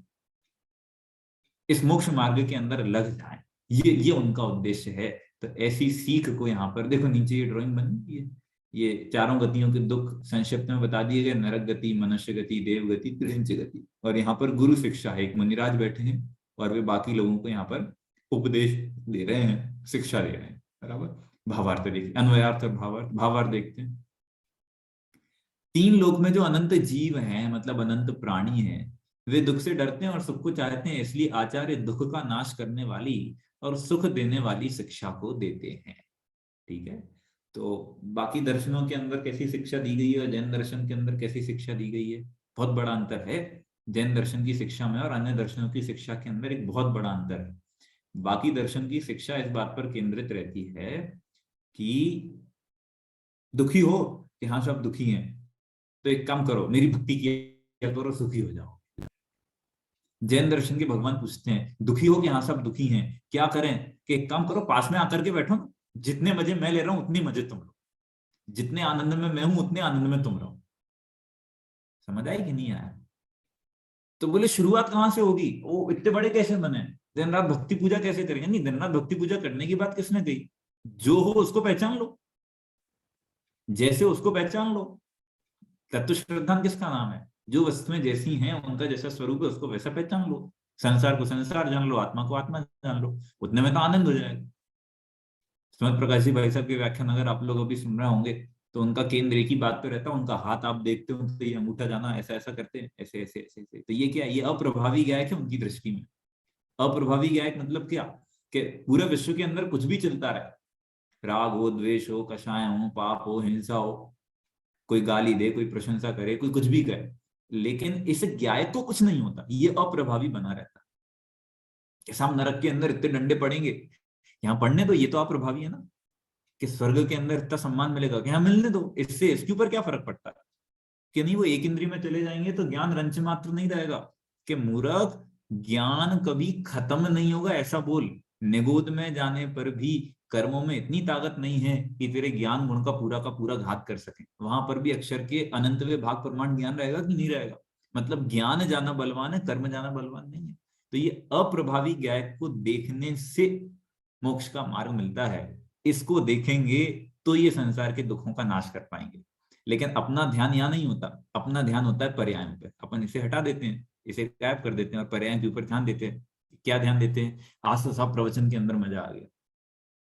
Speaker 1: इस मोक्ष मार्ग के अंदर लग जाएं, ये उनका उद्देश्य है। तो ऐसी सीख को यहाँ पर देखो, नीचे ये ड्राइंग बनी है, ये चारों गतियों के दुख संक्षिप्त में बता दिए गए, नरक गति, मनुष्य गति, देव गति, त्रिंच गति। और यहाँ पर गुरु शिक्षा है, एक मुनिराज बैठे हैं और वे बाकी लोगों को यहाँ पर उपदेश दे रहे हैं, शिक्षा दे रहे हैं। बराबर। भावार्थ देखिए, अन्वयार्थ और भावार्थ। भावार्थ देखते हैं। तीन लोक में जो अनंत जीव हैं, मतलब अनंत प्राणी हैं, वे दुख से डरते हैं और सुख को चाहते हैं, इसलिए आचार्य दुख का नाश करने वाली और सुख देने वाली शिक्षा को देते हैं। ठीक है। तो बाकी दर्शनों के अंदर कैसी शिक्षा दी गई है और जैन दर्शन के अंदर कैसी शिक्षा दी गई है, बहुत बड़ा अंतर है। जैन दर्शन की शिक्षा में और अन्य दर्शनों की शिक्षा के अंदर एक बहुत बड़ा अंतर है। बाकी दर्शन की शिक्षा इस बात पर केंद्रित रहती है कि दुखी हो कि हाँ सब दुखी हैं, तो एक काम करो, मेरी भक्ति किया करो, सुखी हो जाओ। जैन दर्शन के भगवान पूछते हैं, दुखी हो कि हाँ सब दुखी हैं, क्या करें? कि एक काम करो, पास में आकर के बैठो, जितने मजे मैं ले रहा हूं उतने मजे तुम लो, जितने आनंद में मैं हूं उतने आनंद में तुम रहो। समझ आई कि नहीं आया? तो बोले शुरुआत कहां से होगी, वो इतने बड़े कैसे बने, दिन रात भक्ति पूजा कैसे करेंगे? नहीं, दिन रात भक्ति पूजा करने की बात किसने कही? जो हो उसको पहचान लो, जैसे उसको पहचान लो। तत्व श्रद्धान किसका नाम है? जो वस्तुएं जैसी हैं उनका जैसा स्वरूप है उसको वैसा पहचान लो। संसार को संसार जान लो, आत्मा को आत्मा जान लो, उतने में तो आनंद हो जाएगा। सुमत प्रकाश जी भाई साहब के व्याख्यान अगर आप लोग अभी सुन रहे होंगे तो उनका केंद्र एक ही बात पे रहता है, उनका हाथ आप देखते हो तो ये अंगूठा जाना ऐसा ऐसा करते हैं, ऐसे ऐसे ऐसे ऐसे। तो ये क्या है? ये अप्रभावी गायक है उनकी दृष्टि में। अप्रभावी गायक मतलब क्या? कि पूरे विश्व के अंदर कुछ भी चलता रहे, राग हो, द्वेष हो, कषाय हो, पाप हो, हिंसा हो, कोई गाली दे, कोई प्रशंसा करे, कोई कुछ भी करे, लेकिन इस गायक को कुछ नहीं होता, ये अप्रभावी बना रहता है। कैसा हम नरक के अंदर इतने डंडे पड़ेंगे, यहाँ पढ़ने दो, ये तो अप्रभावी है ना। कि स्वर्ग के अंदर इतना सम्मान मिलेगा कि यहाँ मिलने दो, इससे इसके ऊपर क्या फर्क पड़ता है? कि नहीं, वो एक इंद्रिय में चले जाएंगे तो ज्ञान रंच मात्र नहीं रहेगा। कि मूर्ख, ज्ञान कभी खत्म नहीं होगा ऐसा बोल। निगोद में जाने पर भी कर्मों में इतनी ताकत नहीं है कि तेरे ज्ञान गुण का पूरा घात कर सके। वहां पर भी अक्षर के अनंतवे भाग प्रमाण ज्ञान रहेगा कि नहीं रहेगा? मतलब ज्ञान जाना बलवान है, कर्म जाना बलवान नहीं है। तो ये अप्रभावी गायक को देखने से मोक्ष का मार्ग मिलता है। इसको देखेंगे तो ये संसार के दुखों का नाश कर पाएंगे। लेकिन अपना ध्यान यहाँ नहीं होता, अपना ध्यान होता है पर्यायों पे। अपन इसे हटा देते हैं, इसे गायब कर देते हैं और पर्यायों के ऊपर ध्यान देते हैं। क्या ध्यान देते हैं? आज तो साहब प्रवचन के अंदर मजा आ गया।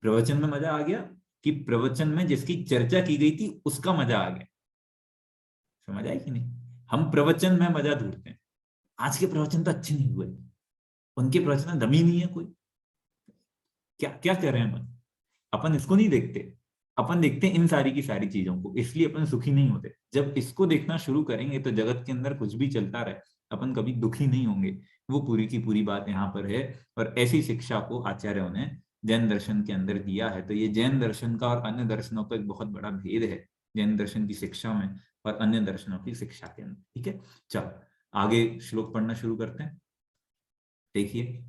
Speaker 1: प्रवचन में मजा आ गया कि प्रवचन में जिसकी चर्चा की गई थी उसका मजा आ गया। समझ आई कि नहीं? हम प्रवचन में मजा ढूंढते हैं। आज के प्रवचन तो अच्छे नहीं हुए, उनके प्रवचन में दम ही नहीं है कोई। क्या क्या कर रहे हैं अपन? अपन इसको नहीं देखते, अपन देखते हैं इन सारी की सारी चीजों को, इसलिए अपन सुखी नहीं होते। जब इसको देखना शुरू करेंगे तो जगत के अंदर कुछ भी चलता रहे, अपन कभी दुखी नहीं होंगे। वो पूरी की पूरी बात यहाँ पर है। और ऐसी शिक्षा को आचार्यों ने जैन दर्शन के अंदर दिया है। तो ये जैन दर्शन का और अन्य दर्शनों का एक बहुत बड़ा भेद है, जैन दर्शन की शिक्षा में और अन्य दर्शनों की शिक्षा के अंदर। ठीक है, चलो आगे श्लोक पढ़ना शुरू करते हैं। देखिए,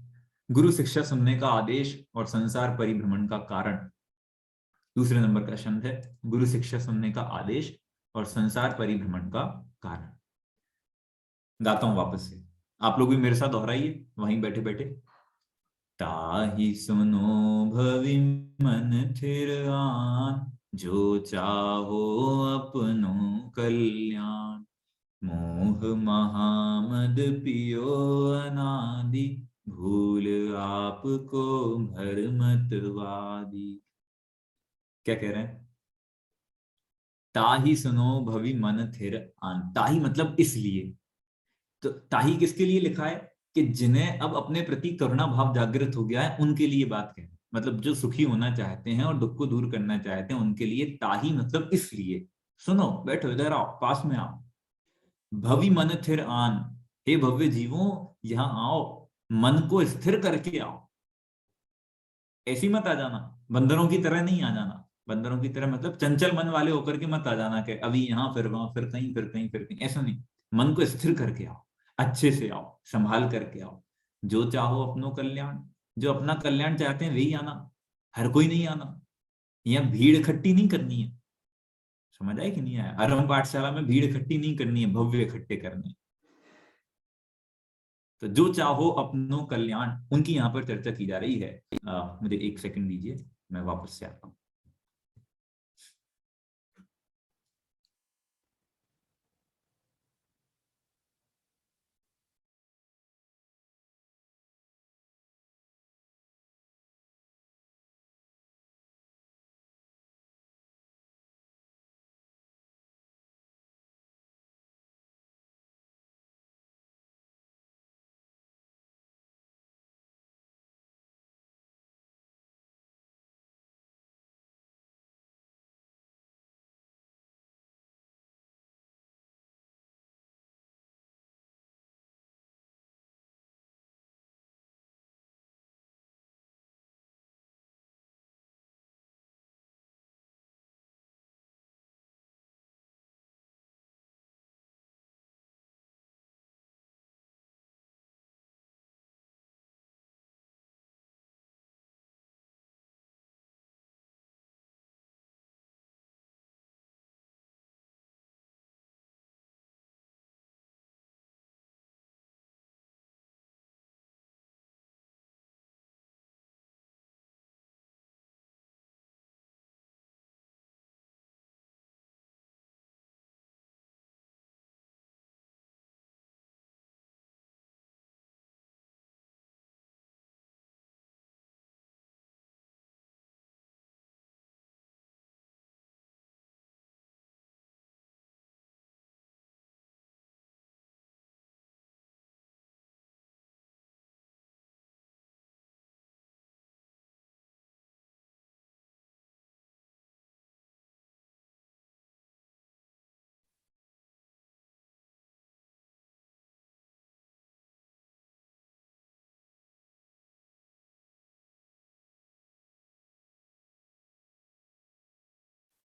Speaker 1: गुरु शिक्षा सुनने का आदेश और संसार परिभ्रमण का कारण। दूसरे नंबर का शब्द है गुरु शिक्षा सुनने का आदेश और संसार परिभ्रमण का कारण। गाता हूं वापस से, आप लोग भी मेरे साथ दोहराइए वहीं बैठे बैठे। ताहि सुनो भवि मन थिर आन, जो चाहो अपनो कल्याण। मोह महामद पियो अनादि, भूल आपको भरमतवादी। क्या कह रहे हैं? ताही सुनो भवि मन थिर आन। ताही मतलब इसलिए। तो ताही किसके लिए लिखा है? कि जिन्हें अब अपने प्रति करुणा भाव जागृत हो गया है उनके लिए बात कह, मतलब जो सुखी होना चाहते हैं और दुख को दूर करना चाहते हैं उनके लिए ताही मतलब इसलिए। सुनो, बैठो, इधर आओ, पास में आओ। भवि मन थिर आन, हे भव्य जीवों, यहां आओ, मन को स्थिर करके आओ। ऐसी मत आ जाना, बंदरों की तरह नहीं आ जाना। बंदरों की तरह मतलब चंचल मन वाले होकर के मत आ जाना कि अभी यहाँ फिर वहां फिर कहीं फिर कहीं फिर कहीं, ऐसा नहीं। मन को स्थिर करके आओ, अच्छे से आओ, संभाल करके आओ। जो चाहो अपनो कल्याण, जो अपना कल्याण चाहते हैं वही आना। हर कोई नहीं आना, यहाँ भीड़ इकट्ठी नहीं करनी है। समझ आया कि नहीं आया? आरंभ पाठशाला में भीड़ इकट्ठी नहीं करनी है, भव्य इकट्ठे करने। तो जो चाहो अपनो कल्याण, उनकी यहाँ पर चर्चा की जा रही है। मुझे एक सेकंड दीजिए, मैं वापस से आता हूँ।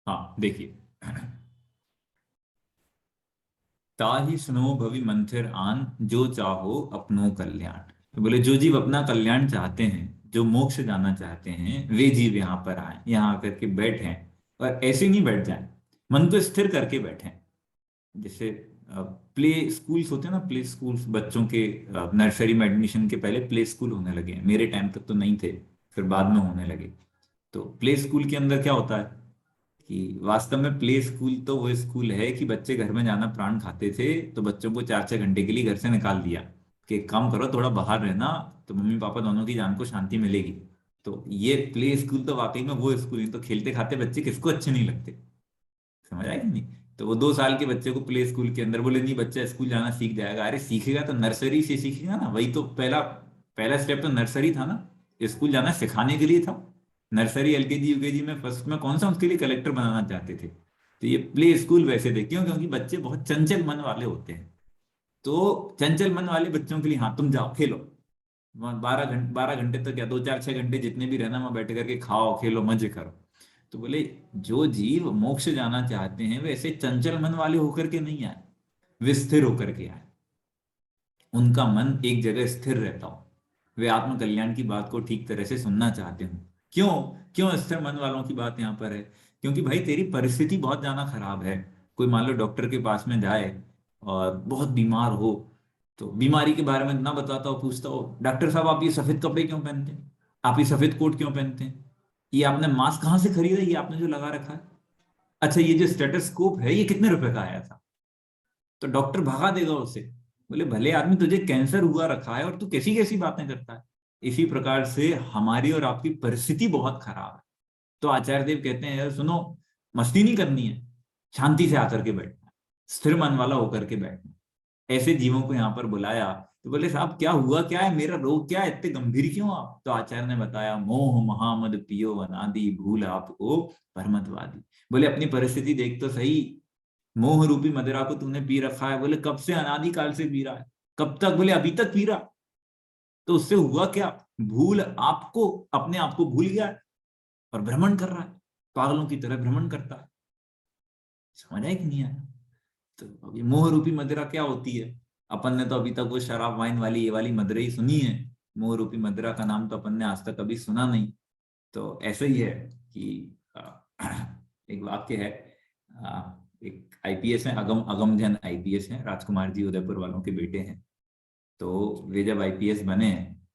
Speaker 1: हाँ देखिए, ताहि सुनो भवि मंथिर आन, जो चाहो अपनो कल्याण। तो बोले जो जीव अपना कल्याण चाहते हैं, जो मोक्ष जाना चाहते हैं, वे जीव यहाँ पर आए, यहाँ आकर के बैठे, और ऐसे नहीं बैठ जाए, मन को स्थिर करके बैठे। जैसे प्ले स्कूल्स होते हैं ना, प्ले स्कूल्स बच्चों के, नर्सरी में एडमिशन के पहले प्ले स्कूल होने लगे हैं, मेरे टाइम तक तो नहीं थे, फिर बाद में होने लगे। तो प्ले स्कूल के अंदर क्या होता है कि वास्तव में प्ले स्कूल तो वो स्कूल है कि बच्चे घर में जाना प्राण खाते थे, तो बच्चों को 4-6 घंटे के लिए घर से निकाल दिया कि एक काम करो, थोड़ा बाहर रहना, तो मम्मी पापा दोनों की जान को शांति मिलेगी। तो ये प्ले स्कूल तो वाकई में वो स्कूल है, तो खेलते खाते बच्चे किसको अच्छे नहीं लगते? समझ आया कि नहीं? तो वो 2 साल के बच्चे को प्ले स्कूल के अंदर, बोले नहीं बच्चा स्कूल जाना सीख जाएगा। अरे सीखेगा तो नर्सरी से सीखेगा ना, वही तो पहला पहला स्टेप तो नर्सरी था ना, स्कूल जाना सिखाने के लिए था। नर्सरी एलकेजी यूकेजी में फर्स्ट में कौन सा उसके लिए कलेक्टर बनाना चाहते थे? तो ये प्ले स्कूल वैसे थे, क्यों? क्योंकि बच्चे बहुत चंचल मन वाले होते हैं। तो चंचल मन वाले बच्चों के लिए हाँ तुम जाओ खेलो, 12 घंटे तक या 2, 4, 6 घंटे जितने भी रहना, वहां बैठ करके खाओ खेलो मजे करो। तो बोले जो जीव मोक्ष जाना चाहते हैं वे ऐसे चंचल मन वाले होकर के नहीं आए, वे स्थिर होकर के आए। उनका मन एक जगह स्थिर रहता हो, वे आत्म कल्याण की बात को ठीक तरह से सुनना चाहते हो। क्यों? क्यों स्थिर मन वालों की बात यहाँ पर है? क्योंकि भाई तेरी परिस्थिति बहुत ज्यादा खराब है। कोई मान लो डॉक्टर के पास में जाए और बहुत बीमार हो, तो बीमारी के बारे में ना बताता हो, पूछता हो डॉक्टर साहब आप ये सफेद कपड़े क्यों पहनते हैं, आप ये सफेद कोट क्यों पहनते हैं, ये आपने मास्क कहाँ से खरीदा, ये आपने जो लगा रखा है, अच्छा ये जो स्टेटोस्कोप है ये कितने रुपए का आया था? तो डॉक्टर भगा देगा उसे। बोले भले आदमी तुझे कैंसर हुआ रखा है और तू कैसी कैसी बातें करता है। इसी प्रकार से हमारी और आपकी परिस्थिति बहुत खराब है। तो आचार्य देव कहते हैं यार सुनो, मस्ती नहीं करनी है, शांति से आकर के बैठना है, स्थिर मन वाला होकर के बैठना है। ऐसे जीवों को यहाँ पर बुलाया, तो बोले साहब क्या हुआ, क्या है, मेरा रोग क्या है, इतने गंभीर क्यों आप? तो आचार्य ने बताया मोह महामद पियो अनादि, भूल आपको परमतवादी। बोले अपनी परिस्थिति देख तो सही, मोह रूपी मदिरा को तूने पी रखा है। बोले कब से? अनादि काल से पी रहा है। कब तक? बोले अभी तक पी रहा। तो उससे हुआ क्या? भूल आपको, अपने आप को भूल गया है और भ्रमण कर रहा है, पागलों की तरह भ्रमण करता है। समझ आया कि नहीं आया? तो अभी मोह रूपी मदिरा क्या होती है? अपन ने तो अभी तक वो शराब वाइन वाली ये वाली मदिरा ही सुनी है, मोह रूपी मदिरा का नाम तो अपन ने आज तक कभी सुना नहीं। तो ऐसा ही है कि एक वाक्य है, एक आईपीएस है, अगम जैन आईपीएस है, राजकुमार जी उदयपुर वालों के बेटे हैं। तो वे जब आईपीएस बने हैं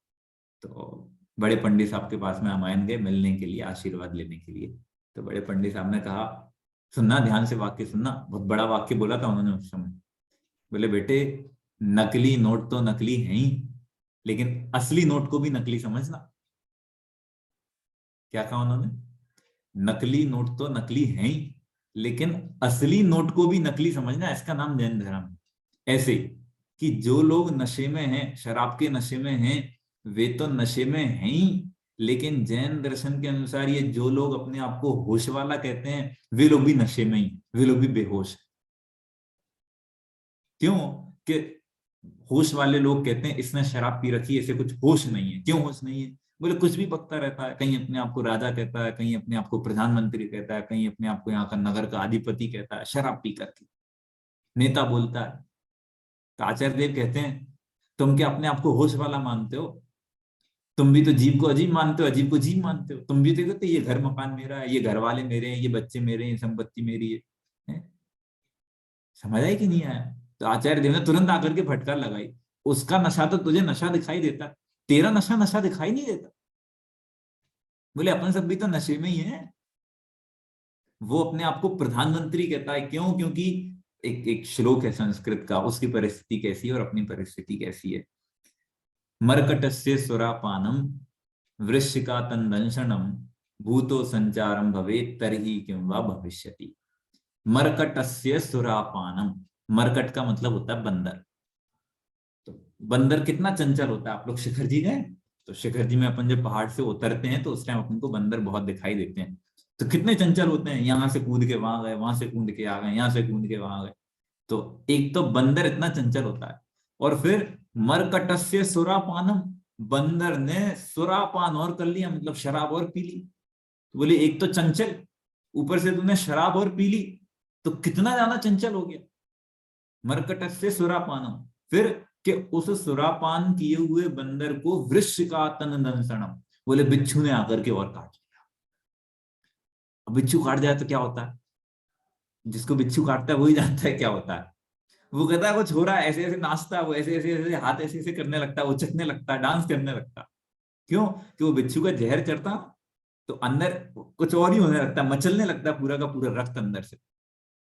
Speaker 1: तो बड़े पंडित साहब के पास में रामायण गए मिलने के लिए, आशीर्वाद लेने के लिए। तो बड़े पंडित साहब ने कहा, सुनना ध्यान से वाक्य सुनना, बहुत बड़ा वाक्य बोला था उन्होंने उस समय। बोले बेटे, नकली नोट तो नकली है ही, लेकिन असली नोट को भी नकली समझना। क्या कहा उन्होंने? नकली नोट तो नकली है ही, लेकिन असली नोट को भी नकली समझना, इसका नाम जैन धर्म है। ऐसे कि जो लोग नशे में हैं, शराब के नशे में हैं, वे तो नशे में हैं ही, लेकिन जैन दर्शन के अनुसार ये जो लोग अपने आप को होश वाला कहते हैं, वे लोग भी नशे में ही, वे लोग भी बेहोश। क्यों? कि होश वाले लोग कहते हैं इसने शराब पी रखी है, इसे कुछ होश नहीं है। क्यों होश नहीं है? बोले कुछ भी बकता रहता है, कहीं अपने आप को राजा कहता है, कहीं अपने आप को प्रधानमंत्री कहता है, कहीं अपने आप को यहाँ का नगर का अधिपति कहता है, शराब पी करके नेता बोलता है। तो आचार्य देव कहते हैं तुम क्या अपने आप को होश वाला मानते हो? तुम भी तो जीव को अजीब मानते हो, अजीब को जीव मानते हो। तुम भी तो कहते ये घर मकान मेरा है, ये घर वाले मेरे हैं, ये बच्चे मेरे हैं, संपत्ति मेरी है? समझ आया कि नहीं आया? तो आचार्य देव ने तुरंत आकर के फटकार लगाई, उसका नशा तो तुझे नशा दिखाई देता, तेरा नशा नशा दिखाई नहीं देता। बोले अपन सब भी तो नशे में ही है। वो अपने आप को प्रधानमंत्री कहता है, क्यों? क्योंकि एक एक श्लोक है संस्कृत का, उसकी परिस्थिति कैसी है और अपनी परिस्थिति कैसी है। मरकटस्य सुरापानम वृश्चिका तंदंशनम भूतो संचारम भवेत् तर्हि किं वा भविष्यति। मरकटस्य सुरापानम, मरकट का मतलब होता है बंदर। तो बंदर कितना चंचल होता है। आप लोग शिखर जी गए? तो शिखर जी में अपन जब पहाड़ से उतरते हैं तो उस टाइम अपन को बंदर बहुत दिखाई देते हैं। तो कितने चंचल होते हैं, यहाँ से कूद के वहां गए, वहां से कूद के आ गए, यहाँ से कूद के वहां गए। तो एक तो बंदर इतना चंचल होता है, और फिर मरकटस्य सुरापानम, बंदर ने सुरापान और कर लिया, मतलब शराब और पी ली। तो बोले एक तो चंचल, ऊपर से तुमने शराब और पी ली, तो कितना ज्यादा चंचल हो गया। मरकटस्य सुरापानम, फिर कि उस सुरापान किए हुए बंदर को वृश्चिका तनदंसनम, बोले बिच्छू ने आकर के और काट लिया। अब बिच्छू काट जाए तो क्या होता है? जिसको बिच्छू काटता है वही जानता है क्या होता है। वो कहता है वो छोरा ऐसे ऐसे नाचता है, वो ऐसे ऐसे ऐसे हाथ ऐसे ऐसे करने लगता है, उचकने लगता है, डांस करने लगता है। क्यों? कि वो बिच्छू का जहर चढ़ता तो अंदर कुछ और ही होने लगता है, मचलने लगता है पूरा का पूरा रक्त अंदर से।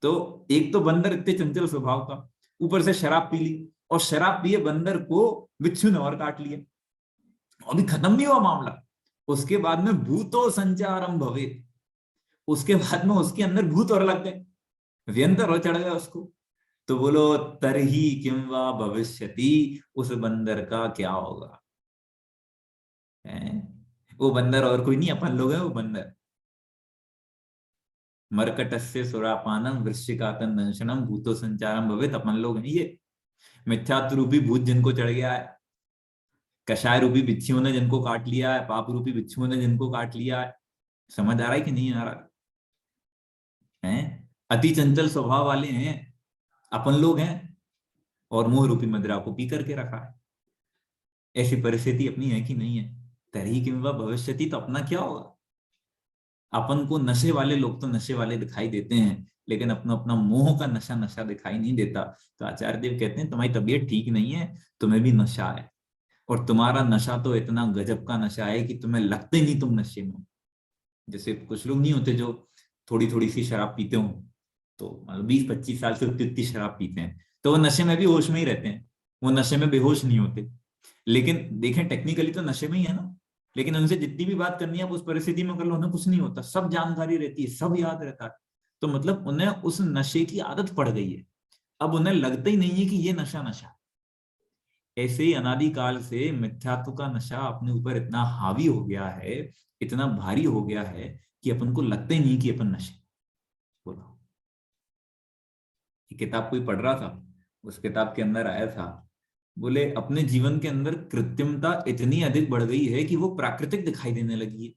Speaker 1: तो एक तो बंदर इतने चंचल स्वभाव का, ऊपर से शराब पी ली, और शराब पिए बंदर को बिच्छू ने और काट लिया। अभी खत्म नहीं हुआ मामला, उसके बाद में भूतो संचारम भवे, उसके बाद में उसके अंदर भूत और लग गए, व्यंतर और चढ़ गया उसको। तो बोलो तरही किम वा भविष्यति, उस बंदर का क्या होगा? वो बंदर और कोई नहीं, अपन लोग हैं वो बंदर। मरकटस्य सुरापानम वृश्चिकातन दंशनम भूतो संचारम भवेत, अपन लोग हैं ये। मिथ्यात्व रूपी भूत जिनको चढ़ गया है, कषाय रूपी बिच्छुओं ने जिनको काट लिया है, पाप रूपी बिच्छुओं ने जिनको काट लिया है। समझ आ रहा है कि नहीं आ रहा है? अति चंचल स्वभाव वाले हैं अपन लोग हैं, और मोह रूपी मदिरा को पी करके रखा है। ऐसी परिस्थिति अपनी है कि नहीं है? तरी किंवा भविष्यति, तो अपना क्या होगा? अपन को नशे वाले लोग तो नशे वाले दिखाई देते हैं, लेकिन अपना अपना मोह का नशा नशा दिखाई नहीं देता। तो आचार्य देव कहते हैं तुम्हारी तबीयत ठीक नहीं है, तुम्हें भी नशा है, और तुम्हारा नशा तो इतना गजब का नशा है कि तुम्हें लगते नहीं तुम नशे में हो। जैसे कुछ लोग नहीं होते जो थोड़ी थोड़ी सी शराब पीते हो, तो मतलब 20-25 साल से उतनी शराब पीते हैं, तो वो नशे में भी होश में ही रहते हैं, वो नशे में बेहोश नहीं होते। लेकिन देखें टेक्निकली तो नशे में ही है ना, लेकिन उनसे जितनी भी बात करनी है उस परिस्थिति में कर लो, उन्हें कुछ नहीं होता, सब जानकारी रहती है, सब याद रहता है। तो मतलब उन्हें उस नशे की आदत पड़ गई है, अब उन्हें लगता ही नहीं है कि ये नशा नशा। ऐसे ही अनादिकाल से मिथ्यात्व का नशा अपने ऊपर इतना हावी हो गया है, इतना भारी हो गया है कि अपन को लगता ही नहीं कि अपन नशे। बोलो, ये किताब कोई पढ़ रहा था, उस किताब के अंदर आया था, बोले अपने जीवन के अंदर कृत्रिमता इतनी अधिक बढ़ गई है कि वो प्राकृतिक दिखाई देने लगी है।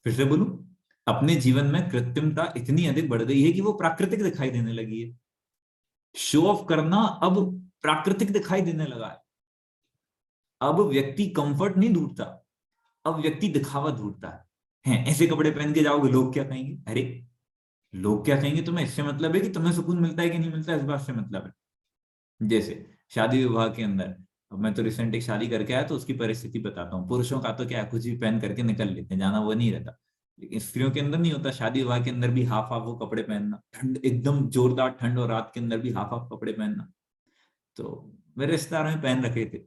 Speaker 1: फिर से बोलूं, अपने जीवन में कृत्रिमता इतनी अधिक बढ़ गई है कि वो प्राकृतिक दिखाई देने लगी है। शो ऑफ करना अब प्राकृतिक दिखाई देने लगा है। अब व्यक्ति कंफर्ट नहीं ढूंढता, अब व्यक्ति दिखावा ढूंढता है, ऐसे कपड़े पहन के जाओगे लोग क्या कहेंगे, अरे लोग क्या कहेंगे तुम्हें इससे मतलब है कि तुम्हें सुकून मिलता है कि नहीं मिलता है, इस बात से मतलब है। जैसे शादी विवाह के अंदर, अब मैं तो रिसेंट एक शादी करके आया तो उसकी परिस्थिति बताता हूँ। पुरुषों का तो क्या है, कुछ भी पहन करके निकल लेते हैं, जाना वो नहीं रहता। लेकिन स्त्रियों के अंदर नहीं होता, शादी विवाह के अंदर भी हाफ हाफ वो कपड़े पहनना, ठंड एकदम जोरदार ठंड और रात के अंदर भी हाफ हाफ कपड़े पहनना। तो मेरे रिश्तेदारों में पहन रखे थे,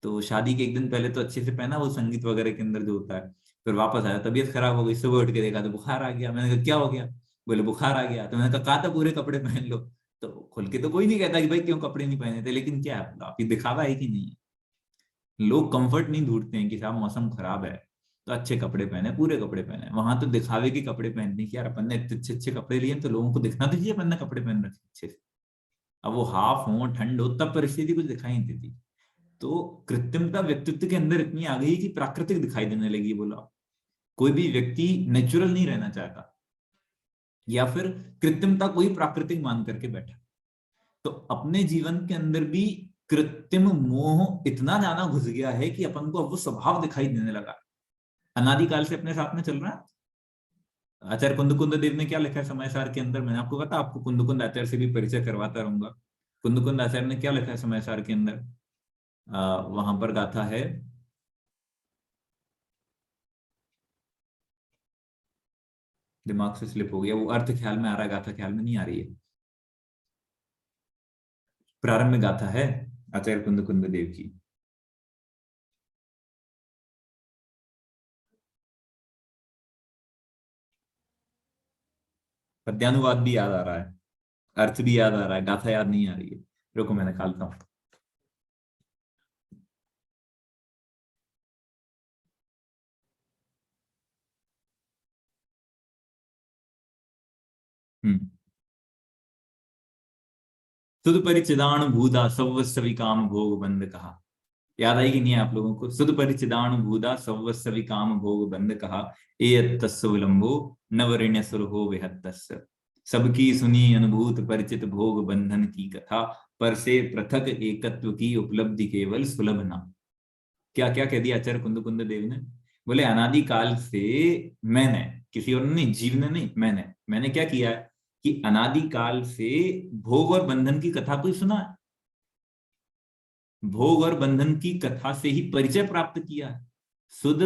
Speaker 1: तो शादी के एक दिन पहले तो अच्छे से पहना, वो संगीत वगैरह के अंदर जो होता है। फिर वापस आया, तबीयत खराब हो गई, सुबह उठ के देखा तो बुखार आ गया। मैंने कहा क्या हो गया, बोले बुखार आ गया। तो मैंने कहा था पूरे कपड़े पहन लो। तो खुल के तो कोई नहीं कहता कि भाई क्यों कपड़े नहीं पहने थे, लेकिन क्या है, आप ये दिखावा है कि नहीं है। लोग कंफर्ट नहीं ढूंढते हैं कि साहब मौसम खराब है तो अच्छे कपड़े पहने, पूरे कपड़े पहने। वहां तो दिखावे के कपड़े पहनने की, यार अपन ने इतने अच्छे अच्छे कपड़े लिए तो लोगों को दिखना तो चाहिए अपन ने कपड़े पहन रखे अच्छे से। अब वो हाफ हो ठंड हो तब परिस्थिति कुछ दिखाई नहीं देती। तो कृत्रिमता व्यक्तित्व के अंदर इतनी आ गई कि प्राकृतिक दिखाई देने लगी। बोला कोई भी व्यक्ति नेचुरल नहीं रहना चाहता, या फिर कृत्रिमता को ही प्राकृतिक मान करके बैठा। तो अपने जीवन के अंदर भी कृत्रिम मोह इतना ज्यादा घुस गया है कि अपन को अब वो स्वभाव दिखाई देने लगा, अनादिकाल से अपने साथ में चल रहा है। आचार्य कुंद कुंद देव ने क्या लिखा है समय सार के अंदर, मैंने आपको पता, आपको कुंद कुंद आचार्य से भी परिचय करवाता रहूंगा। कुंद कुंद आचार्य ने क्या लिखा है समय सार के अंदर, वहां पर गाथा है, दिमाग से स्लिप हो गया वो, अर्थ ख्याल में आ रहा है, गाथा ख्याल में नहीं आ रही है। प्रारंभ में गाथा है आचार्य कुंद कुंद देव की। पद्यानुवाद भी याद आ रहा है, अर्थ भी याद आ रहा है, गाथा याद नहीं आ रही है। रुको मैं निकालता हूँ। हम्म। सुध परिचिदाणु भूदा सवस्वी काम भोग बंद कहा। याद आई कि नहीं आप लोगों को, सुध परिचिदाणु भूदा सवस्वी काम भोग बंद कहा। ए तस्व विलंबो नवरिण्य सुर हो विहत्तस्य। सबकी सुनी अनुभूत परिचित भोग बंधन की कथा, पर से पृथक एकत्व की उपलब्धि केवल सुलभ ना। क्या क्या कह दिया आचार्य कुंद कुंद देव ने, बोले अनादि काल से मैंने, किसी और ने नहीं, जीव ने नहीं, मैंने क्या किया है कि अनादि काल से भोग और बंधन की कथा को ही सुना है। भोग और बंधन की कथा से ही परिचय प्राप्त किया है। सुध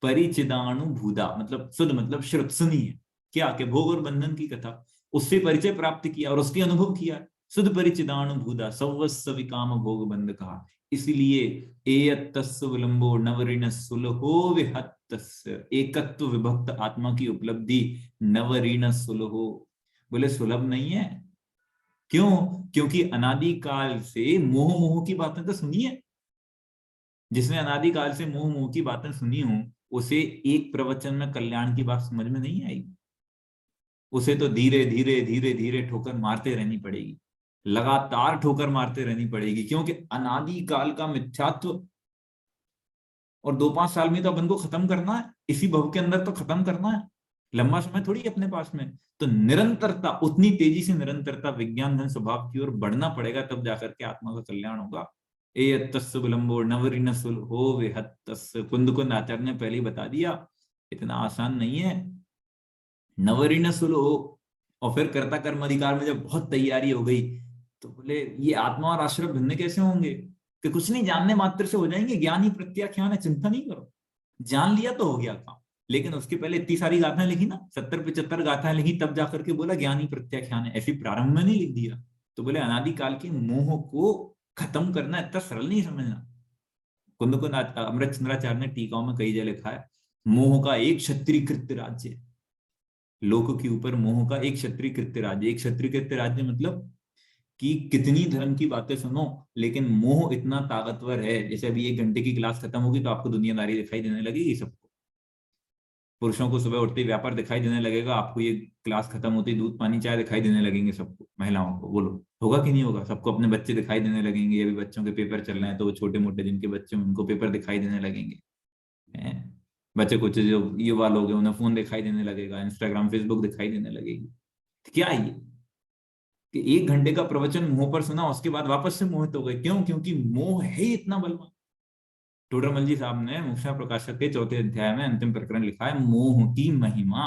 Speaker 1: परिचिदाणु भूदा, मतलब सुध मतलब श्रुत सुनी है, क्या कि भोग और बंधन की कथा, उससे परिचय प्राप्त किया और उसके अनुभव किया। सुध परिचिदाणु भूदा सवस्व विकाम भोग बंध कहा। इसलिए एयत्तस्य विलंबो नवरिण सुलहो विहत्तस्य, एकत्व विभक्त आत्मा की उपलब्धि नवरिण सुलहो, बोले सुलभ नहीं है। क्यों? क्योंकि अनादि काल से मोह मोह की बातें तो सुनी है। जिसने अनादि काल से मोह मोह की बातें सुनी हो, उसे एक प्रवचन में कल्याण की बात समझ में नहीं आई। उसे तो धीरे धीरे धीरे धीरे ठोकर मारते रहनी पड़ेगी, लगातार ठोकर मारते रहनी पड़ेगी, क्योंकि अनादि काल का मिथ्यात्व और 2-5 साल में तो अपन को खत्म करना है, इसी भव के अंदर तो खत्म करना है, लंबा समय थोड़ी है अपने पास में। तो निरंतरता, उतनी तेजी से निरंतरता विज्ञान धन स्वभाव की ओर बढ़ना पड़ेगा, तब जाकर के आत्मा का कल्याण होगा। ए तस्य विलंबो नवरिन सुल हो विहत्तस्य, कुंद कुंद आचार्य ने पहले ही बता दिया, इतना आसान नहीं है। नवरिन सुल हो, और फिर कर्ता कर्म अधिकार में जब बहुत तैयारी हो गई, तो बोले ये आत्मा और आश्रम भिन्न कैसे होंगे, कि कुछ नहीं, जानने मात्र से हो जाएंगे, ज्ञान ही प्रत्याख्यान है, चिंता नहीं करो। जान लिया तो हो गया काम। लेकिन उसके पहले इतनी सारी गाथाएं लिखी ना, 70-75 गाथाएं लिखी, तब जाकर के बोला ज्ञान ही प्रत्याख्यान है, ऐसी प्रारंभ में नहीं लिख दिया। तो बोले अनादि काल के मोह को खत्म करना इतना सरल नहीं समझना। कुंद कुंद अमृत चंद्राचार्य ने टीकाओं में कई जगह लिखा है, मोह का एक क्षत्रिकृत राज्य, लोक के ऊपर मोह का एक क्षत्रिकृत राज्य। एक क्षत्रिकृत राज्य मतलब कि कितनी धर्म की बातें सुनो, लेकिन मोह इतना ताकतवर है। जैसे अभी 1 घंटे की क्लास खत्म होगी तो आपको दुनियादारी दिखाई देने लगेगी सबको। पुरुषों को सुबह उठते ही व्यापार दिखाई देने लगेगा, आपको ये क्लास खत्म होती ही दूध पानी चाय दिखाई देने लगेंगे सबको। महिलाओं को बोलो होगा कि नहीं होगा, सबको अपने बच्चे दिखाई देने लगेंगे। अभी बच्चों के पेपर चल रहे हैं तो वो छोटे मोटे जिनके बच्चे उनको पेपर दिखाई देने लगेंगे। हैं? बच्चे कुछ जो युवा लोग हैं उन्हें फोन दिखाई देने लगेगा, इंस्टाग्राम फेसबुक दिखाई देने लगेगी। तो क्या है ये कि 1 घंटे का प्रवचन मोह पर सुना, उसके बाद वापस से मोहित हो गए। क्यों? क्योंकि मोह है इतना बलवान। टोडरमल जी साहब ने मुक्ता प्रकाशक के 4थे अध्याय में अंतिम प्रकरण लिखा है, मोह की महिमा।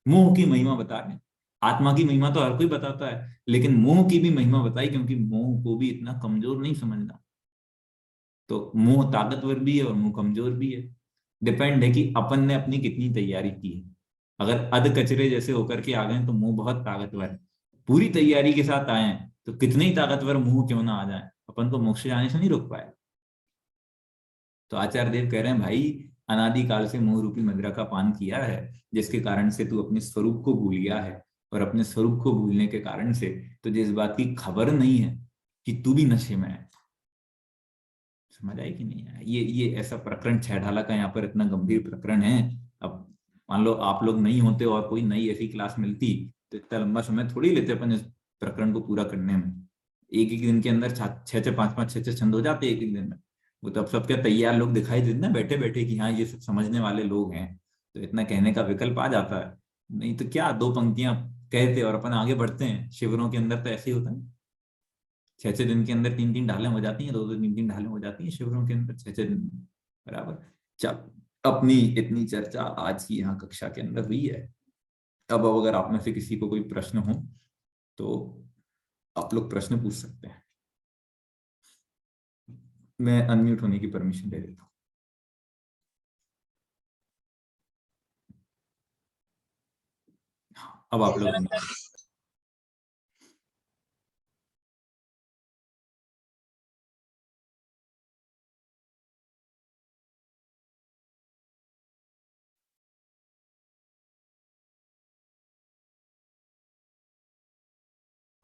Speaker 1: मोह की महिमा बता रहे हैं। आत्मा की महिमा तो हर कोई बताता है, लेकिन मोह की भी महिमा बताई, क्योंकि मोह को भी इतना कमजोर नहीं समझना। तो मोह ताकतवर भी है और मोह कमजोर भी है। डिपेंड है कि अपन ने अपनी कितनी तैयारी की है। अगर अध कचरे जैसे होकर के आ गए तो मोह बहुत ताकतवर है। पूरी तैयारी के साथ आए हैं तो कितने ही ताकतवर मोह क्यों ना आ जाए, अपन को मोक्ष जाने से नहीं रोक पाए। तो आचार्य देव कह रहे हैं, भाई अनादि काल से मोह रूपी मदिरा का पान किया है, जिसके कारण से तू अपने स्वरूप को भूल गया है। और अपने स्वरूप को भूलने के कारण से तुझे इस बात की खबर नहीं है कि तू भी नशे में है। समझ आई कि नहीं आया? ये ऐसा प्रकरण छह का यहाँ पर इतना गंभीर प्रकरण है। अब मान लो आप लोग नहीं होते और कोई नई ऐसी क्लास मिलती, तो इतना लंबा समय थोड़ी लेते अपन इस प्रकरण को पूरा करने में। एक एक दिन के अंदर छह छह पांच पांच छह छह छंद हो जाते एक एक दिन में। वो तो अब सब क्या तैयार लोग दिखाई देते ना बैठे बैठे कि हाँ ये सब समझने वाले लोग हैं, तो इतना कहने का विकल्प आ जाता है। नहीं तो क्या 2 पंक्तियां कहते और अपन आगे बढ़ते हैं। शिविरों के अंदर तो ऐसे ही होता है, 6 6 दिन के अंदर 3 3 ढालें हो जाती हैं, 2 2 3 3 ढालें हो जाती हैं शिविरों के अंदर 6 6 दिन में। बराबर। चल, अपनी इतनी चर्चा आज की यहाँ कक्षा के अंदर हुई है। अब अगर आप में से किसी को कोई प्रश्न हो तो आप लोग प्रश्न पूछ सकते हैं। मैं अनम्यूट होने की परमिशन दे देता हूँ। अब आप लोग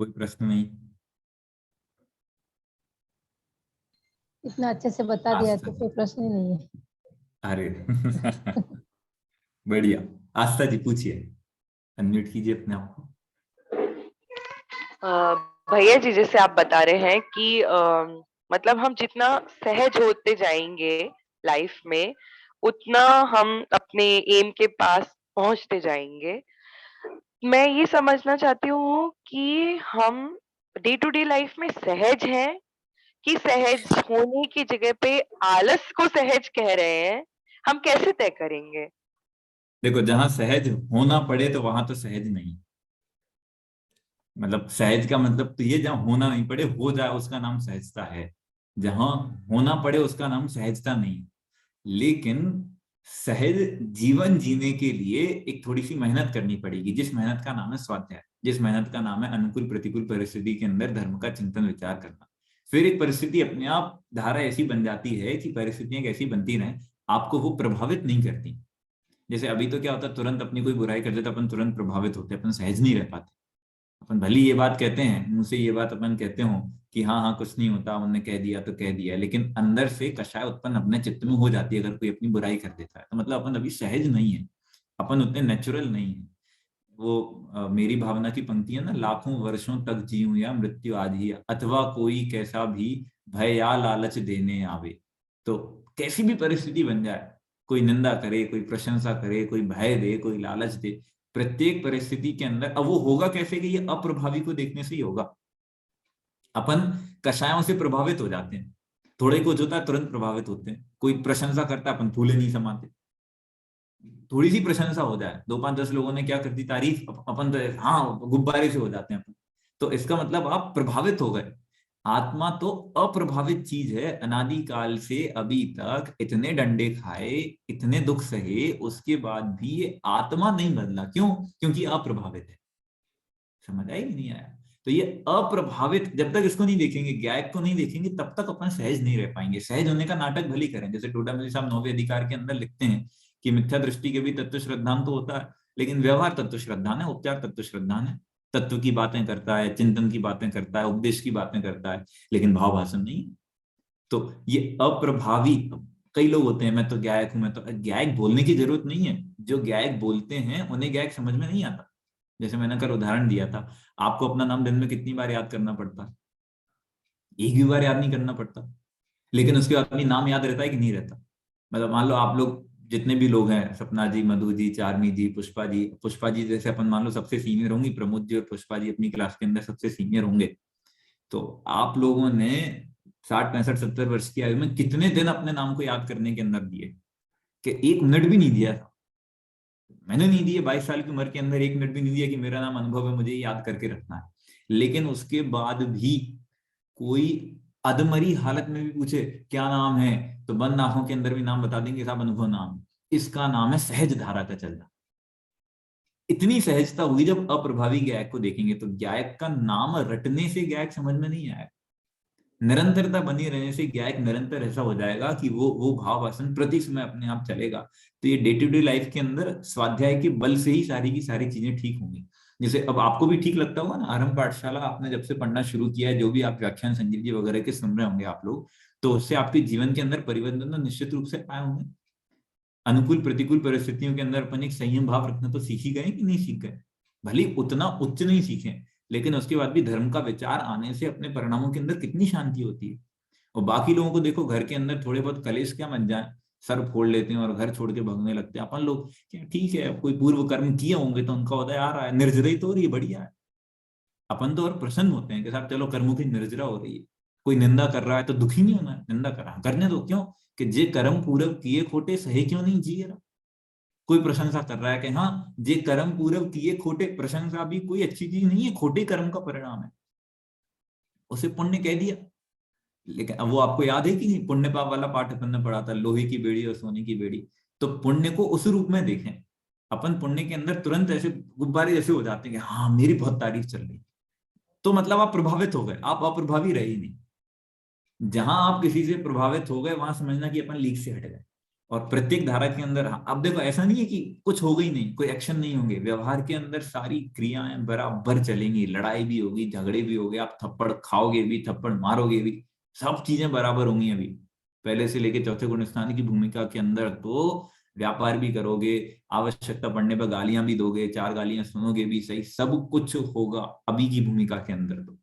Speaker 1: कोई प्रश्न नहीं?
Speaker 2: इतना अच्छे से बता दिया तो कोई प्रश्न ही नहीं है।
Speaker 1: अरे बढ़िया। आस्था जी पूछिए, अनम्यूट कीजिए अपने आप को।
Speaker 3: भैया जी, जैसे आप बता रहे हैं कि मतलब हम जितना सहज होते जाएंगे लाइफ में, उतना हम अपने एम के पास पहुंचते जाएंगे। मैं ये समझना चाहती हूँ कि हम डे टू डे लाइफ में सहज हैं कि सहज होने की जगह पे आलस को सहज कह रहे हैं। हम कैसे तय करेंगे?
Speaker 1: देखो, जहां सहज होना पड़े तो वहां तो सहज नहीं। मतलब सहज का मतलब तो ये, जहां होना नहीं पड़े हो जाए उसका नाम सहजता है। जहां होना पड़े उसका नाम सहजता नहीं। लेकिन सहज जीवन जीने के लिए एक थोड़ी सी मेहनत करनी पड़ेगी, जिस मेहनत का नाम है स्वाध्याय, जिस मेहनत का नाम है अनुकूल प्रतिकूल परिस्थिति के अंदर धर्म का चिंतन विचार करना। फिर एक परिस्थिति अपने आप धारा ऐसी बन जाती है कि परिस्थितियां कैसी बनती रहे, आपको वो प्रभावित नहीं करती। जैसे अभी तो क्या होता है, तुरंत अपनी कोई बुराई कर देता अपन तुरंत प्रभावित होते, अपन सहज नहीं रह पाते। अपन भली ये बात कहते हैं, मुंह से ये बात अपन कहते हो कि हाँ हाँ कुछ नहीं होता, उन्होंने कह दिया तो कह दिया, लेकिन अंदर से कषाय उत्पन्न अपने चित्त में हो जाती है अगर कोई अपनी बुराई कर देता है तो। मतलब अपन अभी सहज नहीं है, अपन उतने नेचुरल नहीं है। वो मेरी भावना की पंक्ति है ना, लाखों वर्षों तक जीऊं या मृत्यु आज ही, अथवा कोई कैसा भी भय या लालच देने आवे। तो कैसी भी परिस्थिति बन जाए, कोई निंदा करे, कोई प्रशंसा करे, कोई भय दे, कोई लालच दे, प्रत्येक परिस्थिति के अंदर अब वो होगा कैसे कि ये अप्रभावी को देखने से ही होगा। अपन कषायों से प्रभावित हो जाते हैं, थोड़े कुछ होता है तुरंत प्रभावित होते हैं। कोई प्रशंसा करता है अपन फूले नहीं समाते, थोड़ी सी प्रशंसा हो जाए, 2 5 10 लोगों ने क्या कर दी तारीफ, अपन तो हाँ गुब्बारे से हो जाते हैं अपन। तो इसका मतलब आप प्रभावित हो गए। आत्मा तो अप्रभावित चीज है, अनादि काल से अभी तक इतने डंडे खाए, इतने दुख सहे, उसके बाद भी ये आत्मा नहीं बदला। क्यों? क्योंकि अप्रभावित है। समझ आई कि नहीं आया? तो ये अप्रभावित जब तक इसको नहीं देखेंगे, ज्ञायक को नहीं देखेंगे, तब तक अपन सहज नहीं रह पाएंगे। सहज होने का नाटक भली करें, जैसे टोडामल साहब 9वें अधिकार के अंदर लिखते हैं कि मिथ्या दृष्टि के भी तत्व श्रद्धान तो होता है, लेकिन व्यवहार तत्व श्रद्धान है, उपचार तत्व श्रद्धान है। तत्व की बातें करता है, चिंतन की बातें करता है, उपदेश की बातें करता है, लेकिन भाव भाषण नहीं। तो ये अप्रभावी, कई लोग होते हैं मैं तो गायक हूं, मैं तो गायक बोलने की जरूरत नहीं है। जो गायक बोलते हैं उन्हें गायक समझ में नहीं आता। जैसे मैंने कल उदाहरण दिया था, आपको अपना नाम दिन में कितनी बार याद करना पड़ता है? एक भी बार याद नहीं करना पड़ता, लेकिन उसके बाद भी नाम याद रहता है कि नहीं रहता? मतलब मान लो आप लोग जितने भी लोग हैं, सपना जी, मधु जी, चारमी जी, पुष्पा जी जैसे अपन मान लो सबसे सीनियर होंगी, प्रमोद जी और पुष्पा जी अपनी क्लास के अंदर सबसे सीनियर होंगे। तो आप लोगों ने 60, 65, 70 वर्ष की आयु में कितने दिन अपने नाम को याद करने के अंदर दिए, कि 1 मिनट भी नहीं दिया था। मैंने नहीं दिए, 22 साल की उम्र के अंदर 1 मिनट भी नहीं दिया कि मेरा नाम अनुभव है, मुझे याद करके रखना है। लेकिन उसके बाद भी कोई अधमरी हालत में भी पूछे क्या नाम है, तो बंद आंखों के अंदर भी नाम बता देंगे, साहब अनुभव नाम। इसका नाम है सहज धारा का चलना। इतनी सहजता हुई जब अप्रभावी गायक को देखेंगे, तो गायक का नाम रटने से गायक समझ में नहीं आएगा, निरंतरता बनी रहने से गायक निरंतर ऐसा हो जाएगा कि वो भाव वासन प्रति समय अपने आप चलेगा। तो ये डे टू डे लाइफ के अंदर स्वाध्याय के बल से ही सारी की सारी चीजें ठीक होंगी। जैसे अब आपको भी ठीक लगता होगा ना, आरंभ पाठशाला आपने जब से पढ़ना शुरू किया है, जो भी आप व्याख्यान संजीव जी वगैरह के सुन रहे होंगे आप लोग, तो उससे आपके जीवन के अंदर परिवर्तन निश्चित रूप से आए होंगे। अनुकूल प्रतिकूल परिस्थितियों के अंदर अपन एक संयम भाव रखना तो सीख ही गए कि नहीं सीख गए, भले उतना उच्च नहीं सीखे, लेकिन उसके बाद भी धर्म का विचार आने से अपने परिणामों के अंदर कितनी शांति होती है। और बाकी लोगों को देखो, घर के अंदर थोड़े बहुत कलेश क्या मच जाए, सर फोड़ लेते हैं और घर छोड़ के भागने लगते हैं। अपन लोग क्या ठीक है, कोई पूर्व कर्म किए होंगे तो उनका उदय आ रहा है, निर्जरई तो हो रही है, बढ़िया है। अपन तो और प्रसन्न होते हैं कि साहब चलो कर्मों की निर्जरा हो रही है। कोई निंदा कर रहा है तो दुखी नहीं होना है, निंदा कर रहा है करने दो, क्यों कि जे कर्म पूरब किए खोटे सहे क्यों नहीं जी रहा। कोई प्रशंसा कर रहा है कि हाँ जे कर्म पूरब किए खोटे, प्रशंसा भी कोई अच्छी चीज नहीं है, खोटे कर्म का परिणाम है, उसे पुण्य कह दिया। लेकिन अब वो आपको याद है कि नहीं, पुण्य पाप वाला पाठ अपन ने पढ़ा था, लोहे की बेड़ी और सोने की बेड़ी। तो पुण्य को उस रूप में देखें, अपन पुण्य के अंदर तुरंत ऐसे गुब्बारे जैसे हो जाते हैं कि हाँ मेरी बहुत तारीफ चल रही, तो मतलब आप प्रभावित हो गए, आप अप्रभावी रहे ही नहीं। जहां आप किसी से प्रभावित हो गए वहां समझना कि अपन लीक से हट गए। और प्रत्येक धारा के अंदर, हाँ अब देखो ऐसा नहीं है कि कुछ हो गई नहीं, कोई एक्शन नहीं होंगे, व्यवहार के अंदर सारी क्रियाएं बराबर चलेंगी, लड़ाई भी होगी, झगड़े भी होंगे, आप थप्पड़ खाओगे भी, थप्पड़ मारोगे भी, सब चीजें बराबर होंगी। अभी पहले से लेके चौथे गुण स्थान की भूमिका के अंदर तो व्यापार भी करोगे, आवश्यकता पड़ने पर गालियां भी दोगे, 4 गालियां सुनोगे भी, सही सब कुछ होगा अभी की भूमिका के अंदर तो।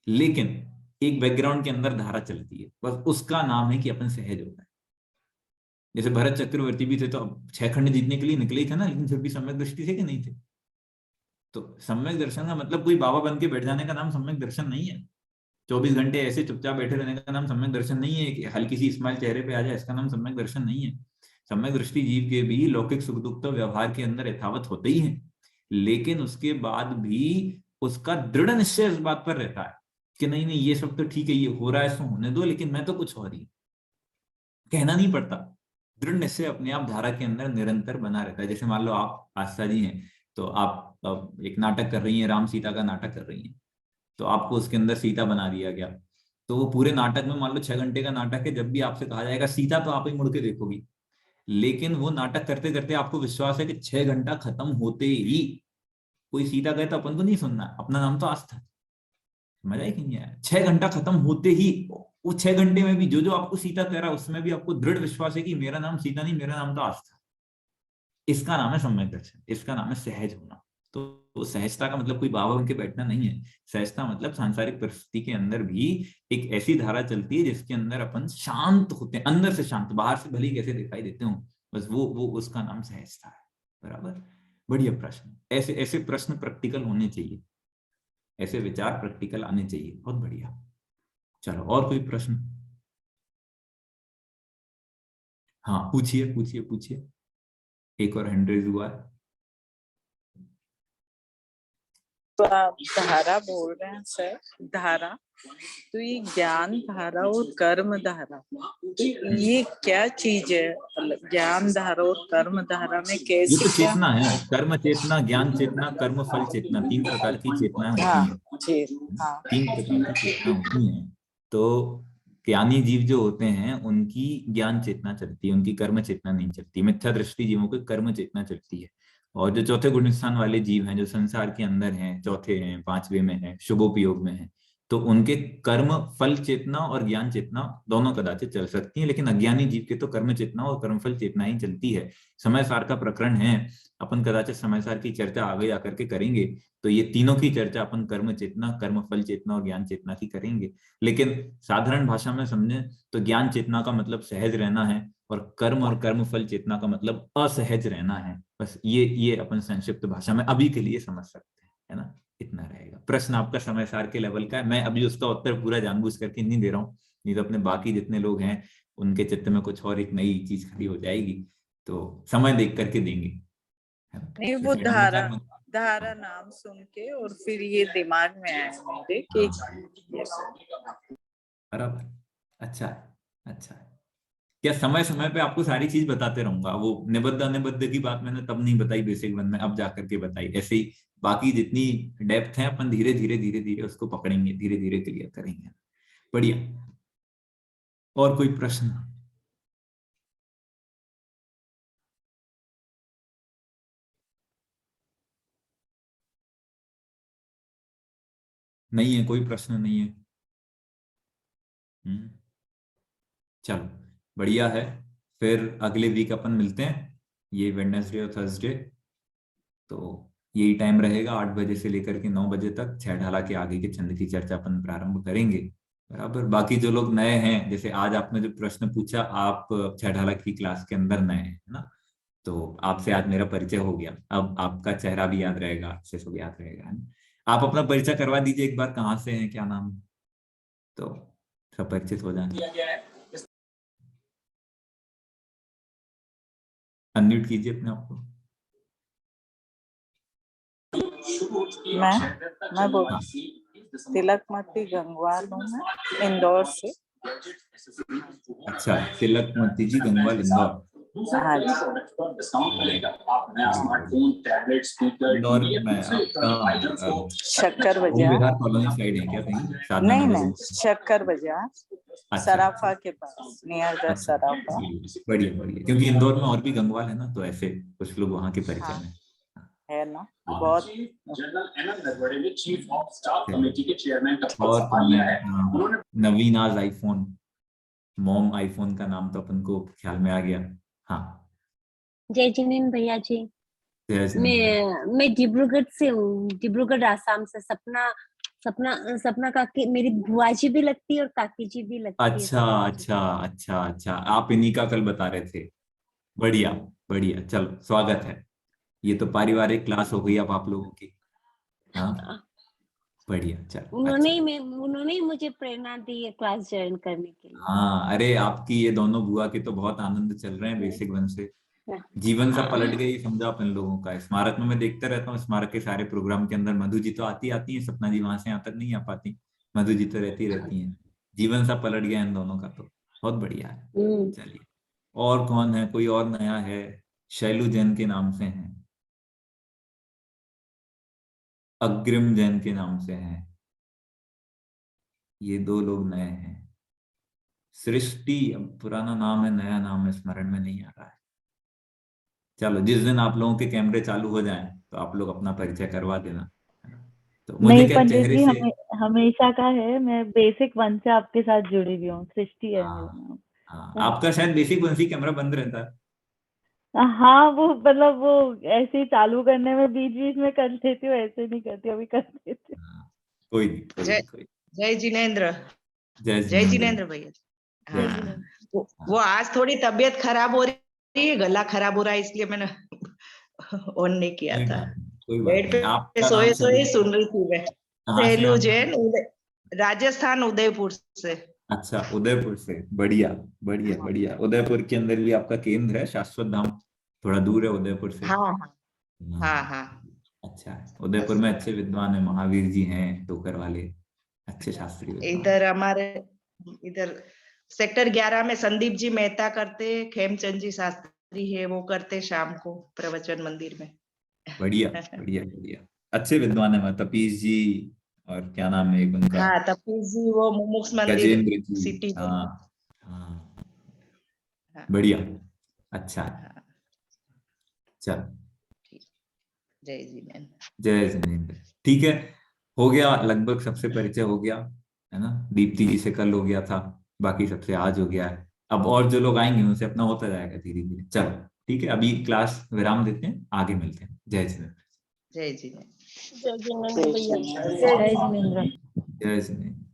Speaker 1: लेकिन एक बैकग्राउंड के अंदर धारा चलती है, बस उसका नाम है कि अपन सहज होता है। जैसे भरत चक्रवर्ती भी थे, तो अब 6 खंड जीतने के लिए निकले ही थे ना, लेकिन फिर भी सम्यक दृष्टि थे कि नहीं थे। तो सम्यक दर्शन का मतलब कोई बाबा बन के बैठ जाने का नाम सम्यक दर्शन नहीं है। 24 घंटे ऐसे चुपचाप बैठे रहने का नाम सम्यक दर्शन नहीं है, कि हल्की सी स्माइल चेहरे पे आ जाए, इसका नाम सम्यक दर्शन नहीं है। सम्यक दृष्टि जीव के भी लौकिक सुख दुख तो व्यवहार के अंदर यथावत होते ही है, लेकिन उसके बाद भी उसका दृढ़ निश्चय इस बात पर रहता है कि नहीं नहीं ये सब तो ठीक है, ये हो रहा है इसको होने दो, लेकिन मैं तो कुछ और ही, कहना नहीं पड़ता। दृढ़ निश्चय अपने आप धारा के अंदर निरंतर बना रहता है। जैसे मान लो आप आस्था जी हैं, तो आप एक नाटक कर रही हैं, राम सीता का नाटक कर रही हैं, तो आपको उसके अंदर सीता बना दिया गया। तो वो पूरे नाटक में मान लो 6 घंटे का नाटक है, जब भी आपसे कहा जाएगा सीता, तो आप ही मुड़ के देखोगी। लेकिन वो नाटक करते करते आपको विश्वास है कि 6 घंटा खत्म होते ही कोई सीता गए तो अपन को नहीं सुनना, अपना नाम तो आस्था। समझ आई कि नहीं आया? 6 घंटा खत्म होते ही वो 6 घंटे में भी जो जो आपको सीता कह रहा है, उसमें भी आपको दृढ़ विश्वास है कि मेरा नाम सीता नहीं, मेरा नाम तो आस्था। इसका नाम है सम्यक दर्शन, इसका नाम है सहज होना। तो सहजता का मतलब कोई बाबा बन के बैठना नहीं है। सहजता मतलब सांसारिक परिस्थिति के अंदर भी एक ऐसी धारा चलती है जिसके अंदर अपन शांत होते हैं, अंदर से शांत, बाहर से भले ही कैसे दिखाई देते हो, बस वो उसका नाम सहजता है। बराबर, बढ़िया प्रश्न। ऐसे ऐसे प्रश्न प्रैक्टिकल होने चाहिए, ऐसे विचार प्रैक्टिकल आने चाहिए, बहुत बढ़िया। चलो और कोई प्रश्न? हाँ पूछिए पूछिए पूछिए, एक और हैंड रेज हुआ है।
Speaker 4: तो आप धारा बोल रहे हैं सर, धारा, तो ये ज्ञान धारा और कर्म धारा, तो ये क्या चीज है? ज्ञान धारा और कर्म धारा में
Speaker 1: ये
Speaker 4: कैसे
Speaker 1: तो
Speaker 4: क्या?
Speaker 1: चेतना है, कर्म चेतना, ज्ञान चेतना, कर्म फल चेतना, 3 प्रकार की चेतनाएं होती हैं।
Speaker 4: हाँ जी, हाँ
Speaker 1: 3 प्रकार की चेतना होती हैं। तो ज्ञानी जीव जो होते हैं उनकी ज्ञान चेतना चलती है, उनकी कर्म चेतना नहीं चलती। मिथ्या दृष्टि जीवों की कर्म चेतना चलती है। और जो चौथे गुण स्थान वाले जीव हैं, जो संसार के अंदर हैं, चौथे हैं, 5वें में हैं, शुभोपयोग में हैं, तो उनके कर्म फल चेतना और ज्ञान चेतना दोनों कदाचित चल सकती हैं, लेकिन अज्ञानी जीव के तो कर्म चेतना और कर्म फल चेतना ही चलती है। समय सार का प्रकरण है, अपन कदाचित समय सार की चर्चा आगे आकर के करेंगे, तो ये तीनों की चर्चा अपन कर्म चेतना, कर्म फल चेतना और ज्ञान चेतना की करेंगे। लेकिन साधारण भाषा में समझे तो ज्ञान चेतना का मतलब सहज रहना है, और कर्म फल चेतना का मतलब असहज रहना है। बस ये अपन संक्षिप्त भाषा में अभी के लिए समझ सकते हैं, है ना? इतना रहेगा। प्रश्न आपका समय सार के लेवल का है, मैं अभी उसका उत्तर पूरा जानबूझ करके नहीं दे रहा हूँ, नहीं तो अपने बाकी जितने लोग हैं उनके चित्त में कुछ और एक नई चीज खड़ी हो जाएगी, तो समय देख करके देंगे।
Speaker 4: नहीं, वो धारा नाम सुन के और फिर ये दिमाग में आया मेरे कि
Speaker 1: बराबर। अच्छा अच्छा, क्या समय समय पे आपको सारी चीज बताते रहूंगा। वो निबद्ध अनिबद्ध की बात मैंने तब नहीं बताई बेसिक वन में, अब जाकर के बताई। ऐसे ही बाकी जितनी डेप्थ है अपन धीरे धीरे उसको पकड़ेंगे, धीरे धीरे क्लियर करेंगे। बढ़िया। और कोई प्रश्न? नहीं है, कोई प्रश्न नहीं है। चलो बढ़िया है। फिर अगले वीक अपन मिलते हैं, ये वेडनेसडे और थर्सडे, तो यही टाइम रहेगा 8 बजे से लेकर के 9 बजे तक। छह ढाला के आगे के छंद की चर्चा अपन प्रारंभ करेंगे। बराबर। बाकी जो लोग नए हैं, जैसे आज आपने जो प्रश्न पूछा, आप छह ढाला की क्लास के अंदर नए हैं ना, तो आपसे आज मेरा परिचय हो गया। अब आपका चेहरा भी याद रहेगा, अच्छे से याद रहेगा, है ना? आप अपना परिचय करवा दीजिए एक बार, कहाँ से हैं, क्या नाम है, तो सब परिचित हो जाए। अनम्यूट कीजिए अपने आप को।
Speaker 4: मैं बोल तिलकमती गंगवाल हूँ, मैं इंदौर से।
Speaker 1: अच्छा, तिलकमती जी गंगवाल, इंदौर।
Speaker 4: हाँ जी।
Speaker 1: इंदौर में आपका
Speaker 4: शक्कर
Speaker 1: होम
Speaker 4: बाजार।
Speaker 1: विहार कॉलोनी साइड है क्या कहीं? साधना
Speaker 4: नहीं
Speaker 1: नगर
Speaker 4: नहीं, शक्कर बाजार, सराफा के पास, नियर द
Speaker 1: अच्छा,
Speaker 4: सराफा।
Speaker 1: बढ़िया बढ़िया। क्योंकि इंदौर में और भी गंगवाल है ना, तो ऐसे कुछ लोग वहाँ के परिचय
Speaker 4: हाँ,
Speaker 1: में
Speaker 4: है ना, बहुत।
Speaker 1: और कौन है? नवीन आज आईफोन, मॉम आईफोन का नाम तो अपन को ख्याल में आ गया। हाँ,
Speaker 2: जय जिनेन्द्र भैया जी।
Speaker 1: जय जिनेन्द्र।
Speaker 2: मैं डिब्रूगढ़ से हूँ, डिब्रूगढ़ आसाम से। सपना सपना सपना काकी मेरी बुआ जी भी लगती है और काकी जी भी लगती है।
Speaker 1: अच्छा अच्छा अच्छा अच्छा, आप इन्हीं का कल बता रहे थे। बढ़िया बढ़िया, चलो स्वागत है। ये तो पारिवारिक क्लास हो गई अब आप लोगों की। हाँ बढ़िया, चलो अच्छा।
Speaker 2: उन्होंने ही मुझे प्रेरणा दी है क्लास ज्वाइन करने के लिए।
Speaker 1: हाँ, अरे आपकी ये दोनों बुआ के तो बहुत आनंद चल रहे हैं बेसिक वन से। जीवन सा पलट गई समझा अपन लोगों का। स्मारक में मैं देखता रहता हूँ, स्मारक के सारे प्रोग्राम के अंदर मधु जी तो आती है, सपना जी वहां से यहाँ तक नहीं आ पाती, मधु जी तो रहती हैं। जीवन सा पलट गया इन दोनों का, तो बहुत बढ़िया है। चलिए, और कौन है? कोई और नया है? शैलू जैन के नाम से हैं, अग्रिम जैन के नाम से हैं, ये 2 लोग नए हैं। सृष्टि, अब पुराना नाम है नया नाम है स्मरण में नहीं आ रहा है। चलो, जिस दिन आप लोगों के कैमरे चालू हो जाएं तो आप लोग अपना परिचय करवा देना। तो मुझे
Speaker 5: नहीं
Speaker 1: क्या
Speaker 5: पंडित
Speaker 1: चेहरे
Speaker 5: जी,
Speaker 1: से,
Speaker 5: हमेशा का है। मैं बेसिक वन से आपके साथ जुड़ी हुई हूँ। सृष्टि है मेरा
Speaker 1: हाँ
Speaker 5: नाम।
Speaker 1: हाँ, आपका शायद बेसिक वन से कैमरा बंद रहता है।
Speaker 5: हाँ, वो मतलब वो ऐसे ही चालू करने में बीच बीच में कर लेती हूँ, ऐसे नहीं करती, अभी कर देती हूँ।
Speaker 1: हाँ, कोई नहीं कोई
Speaker 6: जय
Speaker 1: नहीं कोई।
Speaker 6: जय जिनेन्द्र।
Speaker 1: जय
Speaker 6: जय
Speaker 1: जिनेन्द्र।
Speaker 6: जिनेन्द्र भैया।
Speaker 1: जय
Speaker 6: हाँ,
Speaker 1: जिनेन्द्र।
Speaker 6: वो आज थोड़ी तबीयत खराब हो रही है, गला खराब हो रहा है, इसलिए मैंने ऑन नहीं किया था।
Speaker 1: कोई बात
Speaker 6: बेड
Speaker 1: नहीं।
Speaker 6: पे
Speaker 1: आपका नाम
Speaker 6: सोए सोए
Speaker 1: शैलू,
Speaker 6: सुन रही थी मैं।
Speaker 1: कहाँ से
Speaker 6: शैलू
Speaker 1: आप?
Speaker 6: जैन, राजस्थान, उदयपुर से।
Speaker 1: अच्छा, उदयपुर से। बढ़िया बढ़िया बढ़िया। उदयपुर के अंदर भी आपका केंद्र है शाश्वत धाम, थोड़ा दूर है उदयपुर से।
Speaker 6: हाँ हाँ हाँ
Speaker 1: हाँ,
Speaker 6: हाँ।
Speaker 1: अच्छा है। उदयपुर में अच्छे विद्वान है, महावीर जी हैं टोकर वाले, अच्छे शास्त्री विद्वान।
Speaker 6: इधर हमारे इधर सेक्टर 11 में संदीप जी मेहता करते, खेमचंद जी शास्त्री है, वो करते शाम को प्रवचन मंदिर में।
Speaker 1: बढ़िया बढ़िया बढ़िया, अच्छे विद्वान है। तपीश जी, और क्या नाम है एक उनका,
Speaker 6: हाँ, तपीश जी वो मुमुक्ष मंदिर
Speaker 1: गजेंद्र जी।
Speaker 6: सिटी में।
Speaker 1: हाँ हाँ,
Speaker 6: हाँ
Speaker 1: बढ़िया, अच्छा है।
Speaker 6: हाँ,
Speaker 1: चल,
Speaker 6: जय जिनेन्द्र।
Speaker 1: जय जिनेन्द्र। ठीक है, हो गया लगभग, सबसे परिचय हो गया है ना। दीप्ति जी से कल हो गया था, बाकी सबसे आज हो गया है। अब और जो लोग आएंगे उनसे अपना होता जाएगा धीरे धीरे। चलो ठीक है, अभी क्लास विराम देते हैं, आगे मिलते हैं। जय जिनेन्द्र।
Speaker 6: जय जिनेन्द्र।
Speaker 2: जय जिनेन्द्र भैया।
Speaker 5: जय जिनेन्द्र।
Speaker 1: जय जिनेन्द्र।